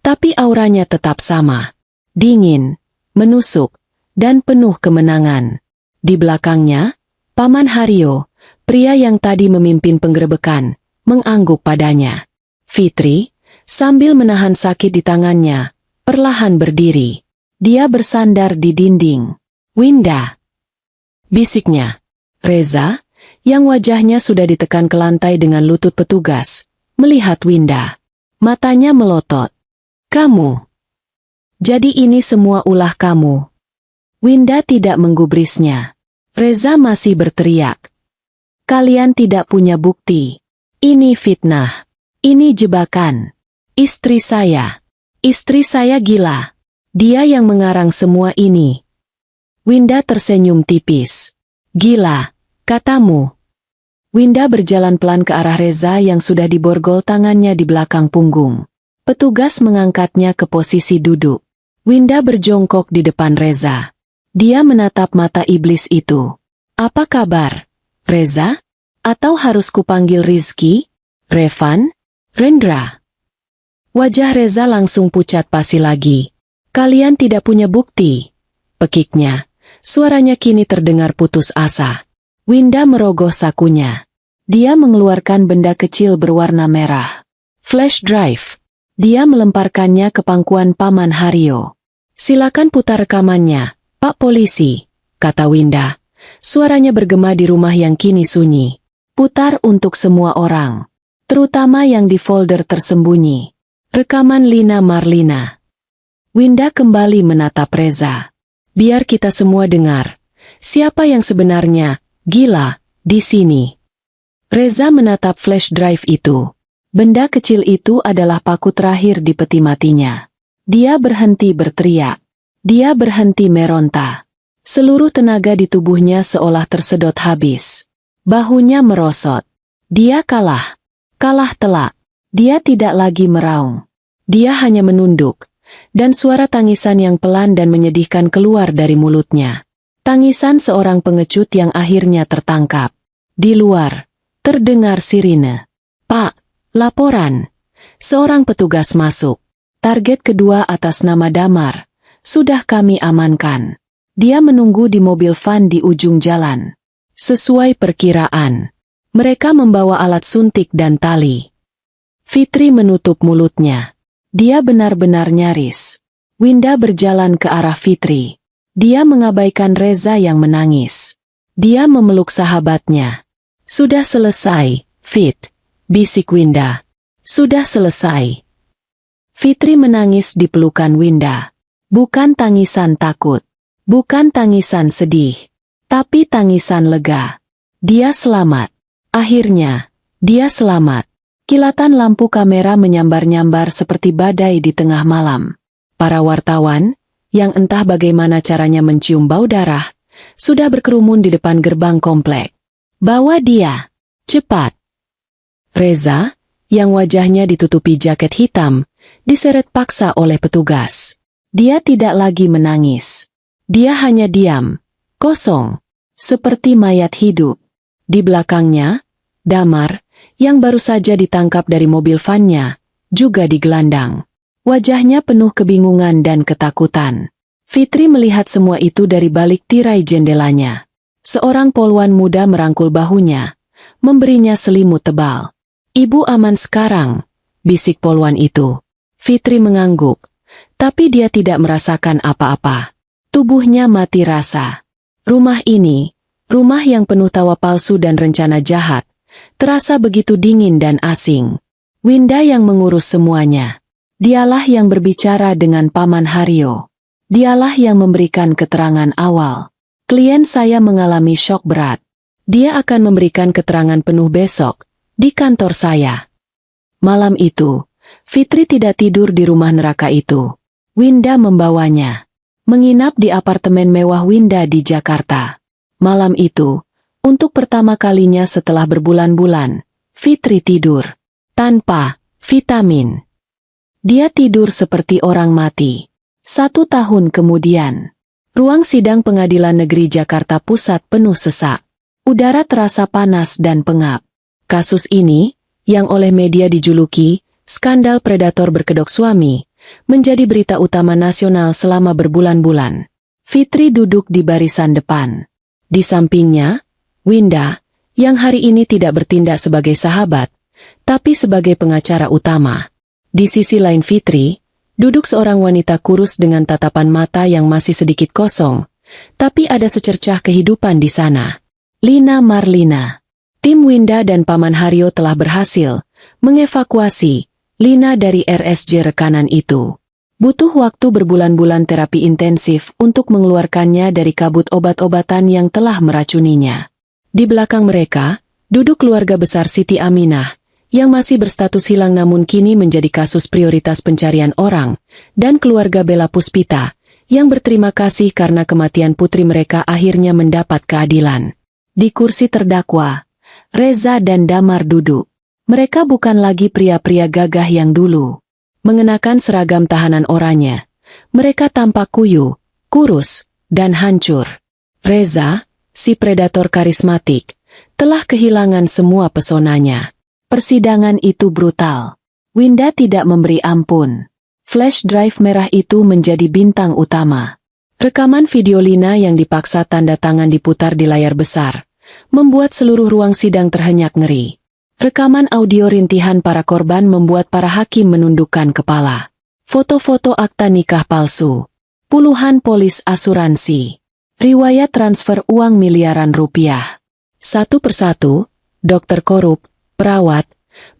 tapi auranya tetap sama. Dingin, menusuk, dan penuh kemenangan. Di belakangnya, Paman Haryo, pria yang tadi memimpin penggerebekan, mengangguk padanya. Fitri, sambil menahan sakit di tangannya, perlahan berdiri. Dia bersandar di dinding. Winda, bisiknya. Reza, yang wajahnya sudah ditekan ke lantai dengan lutut petugas, melihat Winda. Matanya melotot. Kamu. Jadi ini semua ulah kamu. Winda tidak menggubrisnya. Reza masih berteriak. Kalian tidak punya bukti. Ini fitnah. Ini jebakan. Istri saya gila. Dia yang mengarang semua ini. Winda tersenyum tipis. Gila, katamu. Winda berjalan pelan ke arah Reza yang sudah diborgol tangannya di belakang punggung. Petugas mengangkatnya ke posisi duduk. Winda berjongkok di depan Reza. Dia menatap mata iblis itu. Apa kabar, Reza? Atau harus kupanggil Rizky, Revan, Rendra? Wajah Reza langsung pucat pasi lagi. Kalian tidak punya bukti. Pekiknya. Suaranya kini terdengar putus asa. Winda merogoh sakunya. Dia mengeluarkan benda kecil berwarna merah. Flash drive. Dia melemparkannya ke pangkuan Paman Haryo. Silakan putar rekamannya, Pak Polisi, kata Winda. Suaranya bergema di rumah yang kini sunyi. Putar untuk semua orang, terutama yang di folder tersembunyi. Rekaman Lina Marlina. Winda kembali menatap Reza. Biar kita semua dengar. Siapa yang sebenarnya gila di sini? Reza menatap flash drive itu. Benda kecil itu adalah paku terakhir di peti matinya. Dia berhenti berteriak. Dia berhenti meronta. Seluruh tenaga di tubuhnya seolah tersedot habis. Bahunya merosot. Dia kalah. Kalah telak. Dia tidak lagi meraung. Dia hanya menunduk. Dan suara tangisan yang pelan dan menyedihkan keluar dari mulutnya. Tangisan seorang pengecut yang akhirnya tertangkap. Di luar, terdengar sirine. Pak, laporan. Seorang petugas masuk. Target kedua atas nama Damar. Sudah kami amankan. Dia menunggu di mobil van di ujung jalan. Sesuai perkiraan, mereka membawa alat suntik dan tali. Fitri menutup mulutnya. Dia benar-benar nyaris. Winda berjalan ke arah Fitri. Dia mengabaikan Reza yang menangis. Dia memeluk sahabatnya. Sudah selesai, Fit, bisik Winda. Sudah selesai. Fitri menangis di pelukan Winda. Bukan tangisan takut. Bukan tangisan sedih. Tapi tangisan lega. Dia selamat. Akhirnya, dia selamat. Kilatan lampu kamera menyambar-nyambar seperti badai di tengah malam. Para wartawan, yang entah bagaimana caranya mencium bau darah, sudah berkerumun di depan gerbang komplek. Bawa dia. Cepat. Reza, yang wajahnya ditutupi jaket hitam, diseret paksa oleh petugas. Dia tidak lagi menangis. Dia hanya diam, kosong, seperti mayat hidup. Di belakangnya, Damar, yang baru saja ditangkap dari mobil vannya, juga digelandang. Wajahnya penuh kebingungan dan ketakutan. Fitri melihat semua itu dari balik tirai jendelanya. Seorang poluan muda merangkul bahunya, memberinya selimut tebal. Ibu aman sekarang, bisik poluan itu. Fitri mengangguk. Tapi dia tidak merasakan apa-apa. Tubuhnya mati rasa. Rumah ini, rumah yang penuh tawa palsu dan rencana jahat, terasa begitu dingin dan asing. Winda yang mengurus semuanya. Dialah yang berbicara dengan Paman Haryo. Dialah yang memberikan keterangan awal. Klien saya mengalami syok berat. Dia akan memberikan keterangan penuh besok, di kantor saya. Malam itu, Fitri tidak tidur di rumah neraka itu. Winda membawanya menginap di apartemen mewah Winda di Jakarta. Malam itu, untuk pertama kalinya setelah berbulan-bulan, Fitri tidur tanpa vitamin. Dia tidur seperti orang mati. 1 tahun kemudian, ruang sidang Pengadilan Negeri Jakarta Pusat penuh sesak. Udara terasa panas dan pengap. Kasus ini, yang oleh media dijuluki skandal predator berkedok suami, menjadi berita utama nasional selama berbulan-bulan. Fitri duduk di barisan depan. Di sampingnya, Winda, yang hari ini tidak bertindak sebagai sahabat, tapi sebagai pengacara utama. Di sisi lain Fitri, duduk seorang wanita kurus dengan tatapan mata yang masih sedikit kosong, tapi ada secercah kehidupan di sana. Lina Marlina. Tim Winda dan Paman Haryo telah berhasil mengevakuasi Lina dari RSJ rekanan itu. Butuh waktu berbulan-bulan terapi intensif untuk mengeluarkannya dari kabut obat-obatan yang telah meracuninya. Di belakang mereka, duduk keluarga besar Siti Aminah, yang masih berstatus hilang namun kini menjadi kasus prioritas pencarian orang, dan keluarga Bella Puspita, yang berterima kasih karena kematian putri mereka akhirnya mendapat keadilan. Di kursi terdakwa, Reza dan Damar duduk. Mereka bukan lagi pria-pria gagah yang dulu. Mengenakan seragam tahanan oranye, mereka tampak kuyu, kurus, dan hancur. Reza, si predator karismatik, telah kehilangan semua pesonanya. Persidangan itu brutal. Winda tidak memberi ampun. Flash drive merah itu menjadi bintang utama. Rekaman video Lina yang dipaksa tanda tangan diputar di layar besar, membuat seluruh ruang sidang terhenyak ngeri. Rekaman audio rintihan para korban membuat para hakim menundukkan kepala. Foto-foto akta nikah palsu. Puluhan polis asuransi. Riwayat transfer uang miliaran rupiah. Satu persatu, dokter korup, perawat,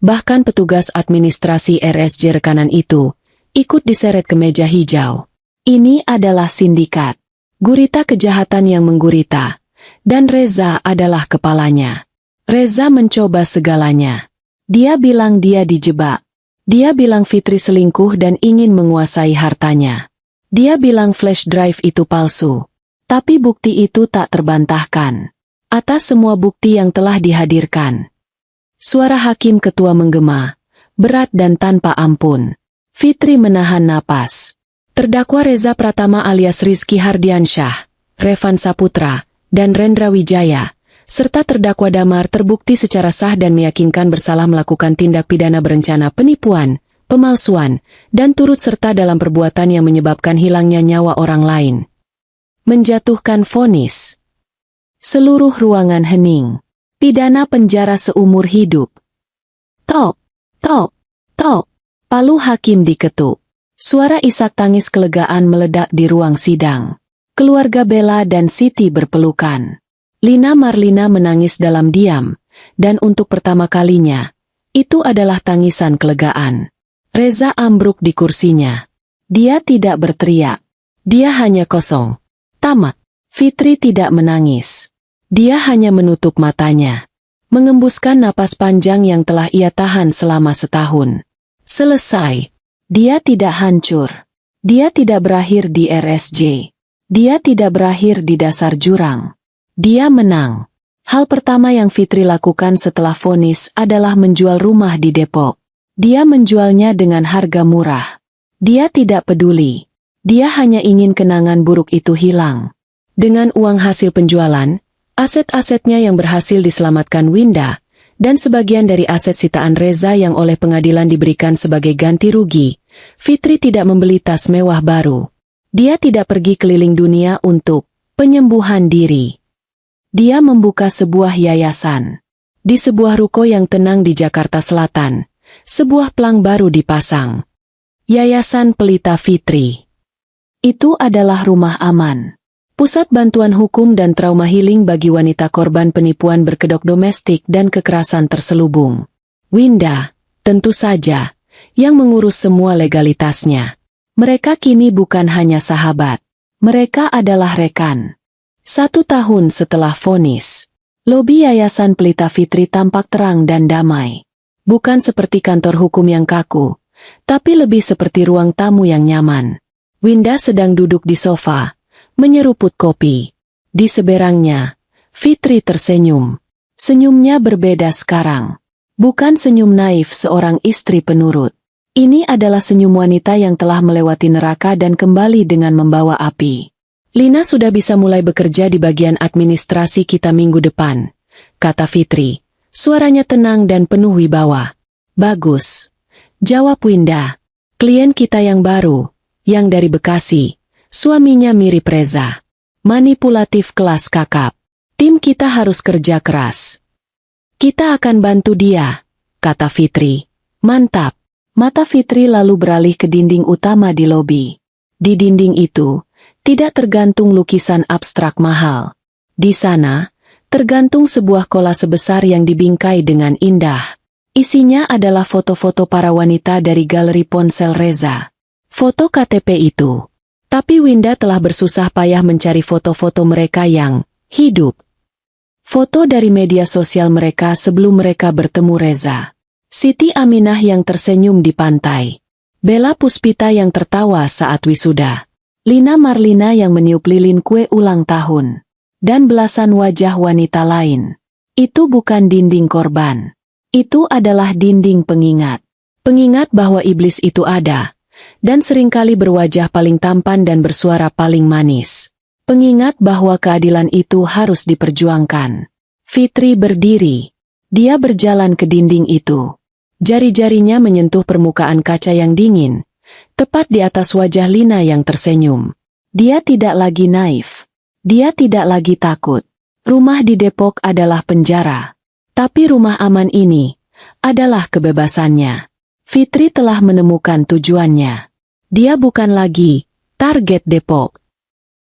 bahkan petugas administrasi RSJ rekanan itu, ikut diseret ke meja hijau. Ini adalah sindikat. Gurita kejahatan yang menggurita. Dan Reza adalah kepalanya. Reza mencoba segalanya. Dia bilang dia dijebak. Dia bilang Fitri selingkuh dan ingin menguasai hartanya. Dia bilang flash drive itu palsu. Tapi bukti itu tak terbantahkan. Atas semua bukti yang telah dihadirkan, suara hakim ketua menggema, berat dan tanpa ampun. Fitri menahan napas. Terdakwa Reza Pratama alias Rizky Hardiansyah, Revan Saputra, dan Rendra Wijaya, serta terdakwa Damar terbukti secara sah dan meyakinkan bersalah melakukan tindak pidana berencana penipuan, pemalsuan, dan turut serta dalam perbuatan yang menyebabkan hilangnya nyawa orang lain. Menjatuhkan vonis. Seluruh ruangan hening. Pidana penjara seumur hidup. Tok, tok, tok. Palu hakim diketuk. Suara isak tangis kelegaan meledak di ruang sidang. Keluarga Bella dan Siti berpelukan. Lina Marlina menangis dalam diam, dan untuk pertama kalinya, itu adalah tangisan kelegaan. Reza ambruk di kursinya. Dia tidak berteriak. Dia hanya kosong. Tamat. Fitri tidak menangis. Dia hanya menutup matanya, mengembuskan napas panjang yang telah ia tahan selama setahun. Selesai. Dia tidak hancur. Dia tidak berakhir di RSJ. Dia tidak berakhir di dasar jurang. Dia menang. Hal pertama yang Fitri lakukan setelah vonis adalah menjual rumah di Depok. Dia menjualnya dengan harga murah. Dia tidak peduli. Dia hanya ingin kenangan buruk itu hilang. Dengan uang hasil penjualan, aset-asetnya yang berhasil diselamatkan Winda, dan sebagian dari aset sitaan Reza yang oleh pengadilan diberikan sebagai ganti rugi, Fitri tidak membeli tas mewah baru. Dia tidak pergi keliling dunia untuk penyembuhan diri. Dia membuka sebuah yayasan. Di sebuah ruko yang tenang di Jakarta Selatan, sebuah plang baru dipasang. Yayasan Pelita Fitri. Itu adalah rumah aman. Pusat bantuan hukum dan trauma healing bagi wanita korban penipuan berkedok domestik dan kekerasan terselubung. Winda, tentu saja, yang mengurus semua legalitasnya. Mereka kini bukan hanya sahabat. Mereka adalah rekan. 1 tahun setelah vonis, lobi Yayasan Pelita Fitri tampak terang dan damai. Bukan seperti kantor hukum yang kaku, tapi lebih seperti ruang tamu yang nyaman. Winda sedang duduk di sofa, menyeruput kopi. Di seberangnya, Fitri tersenyum. Senyumnya berbeda sekarang. Bukan senyum naif seorang istri penurut. Ini adalah senyum wanita yang telah melewati neraka dan kembali dengan membawa api. Lina sudah bisa mulai bekerja di bagian administrasi kita minggu depan, kata Fitri. Suaranya tenang dan penuh wibawa. Bagus, jawab Winda. Klien kita yang baru, yang dari Bekasi, suaminya mirip Reza. Manipulatif kelas kakap. Tim kita harus kerja keras. Kita akan bantu dia, kata Fitri. Mantap. Mata Fitri lalu beralih ke dinding utama di lobi. Di dinding itu, tidak tergantung lukisan abstrak mahal. Di sana, tergantung sebuah kolase besar yang dibingkai dengan indah. Isinya adalah foto-foto para wanita dari galeri ponsel Reza. Foto KTP itu. Tapi Winda telah bersusah payah mencari foto-foto mereka yang hidup. Foto dari media sosial mereka sebelum mereka bertemu Reza. Siti Aminah yang tersenyum di pantai. Bella Puspita yang tertawa saat wisuda. Lina Marlina yang meniup lilin kue ulang tahun. Dan belasan wajah wanita lain. Itu bukan dinding korban. Itu adalah dinding pengingat. Pengingat bahwa iblis itu ada. Dan seringkali berwajah paling tampan dan bersuara paling manis. Pengingat bahwa keadilan itu harus diperjuangkan. Fitri berdiri. Dia berjalan ke dinding itu. Jari-jarinya menyentuh permukaan kaca yang dingin, tepat di atas wajah Lina yang tersenyum. Dia tidak lagi naif. Dia tidak lagi takut. Rumah di Depok adalah penjara. Tapi rumah aman ini adalah kebebasannya. Fitri telah menemukan tujuannya. Dia bukan lagi target Depok.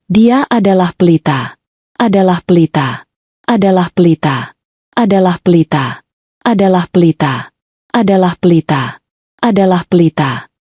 Dia adalah pelita. Adalah pelita. Adalah pelita. Adalah pelita. Adalah pelita. Adalah pelita. Adalah pelita.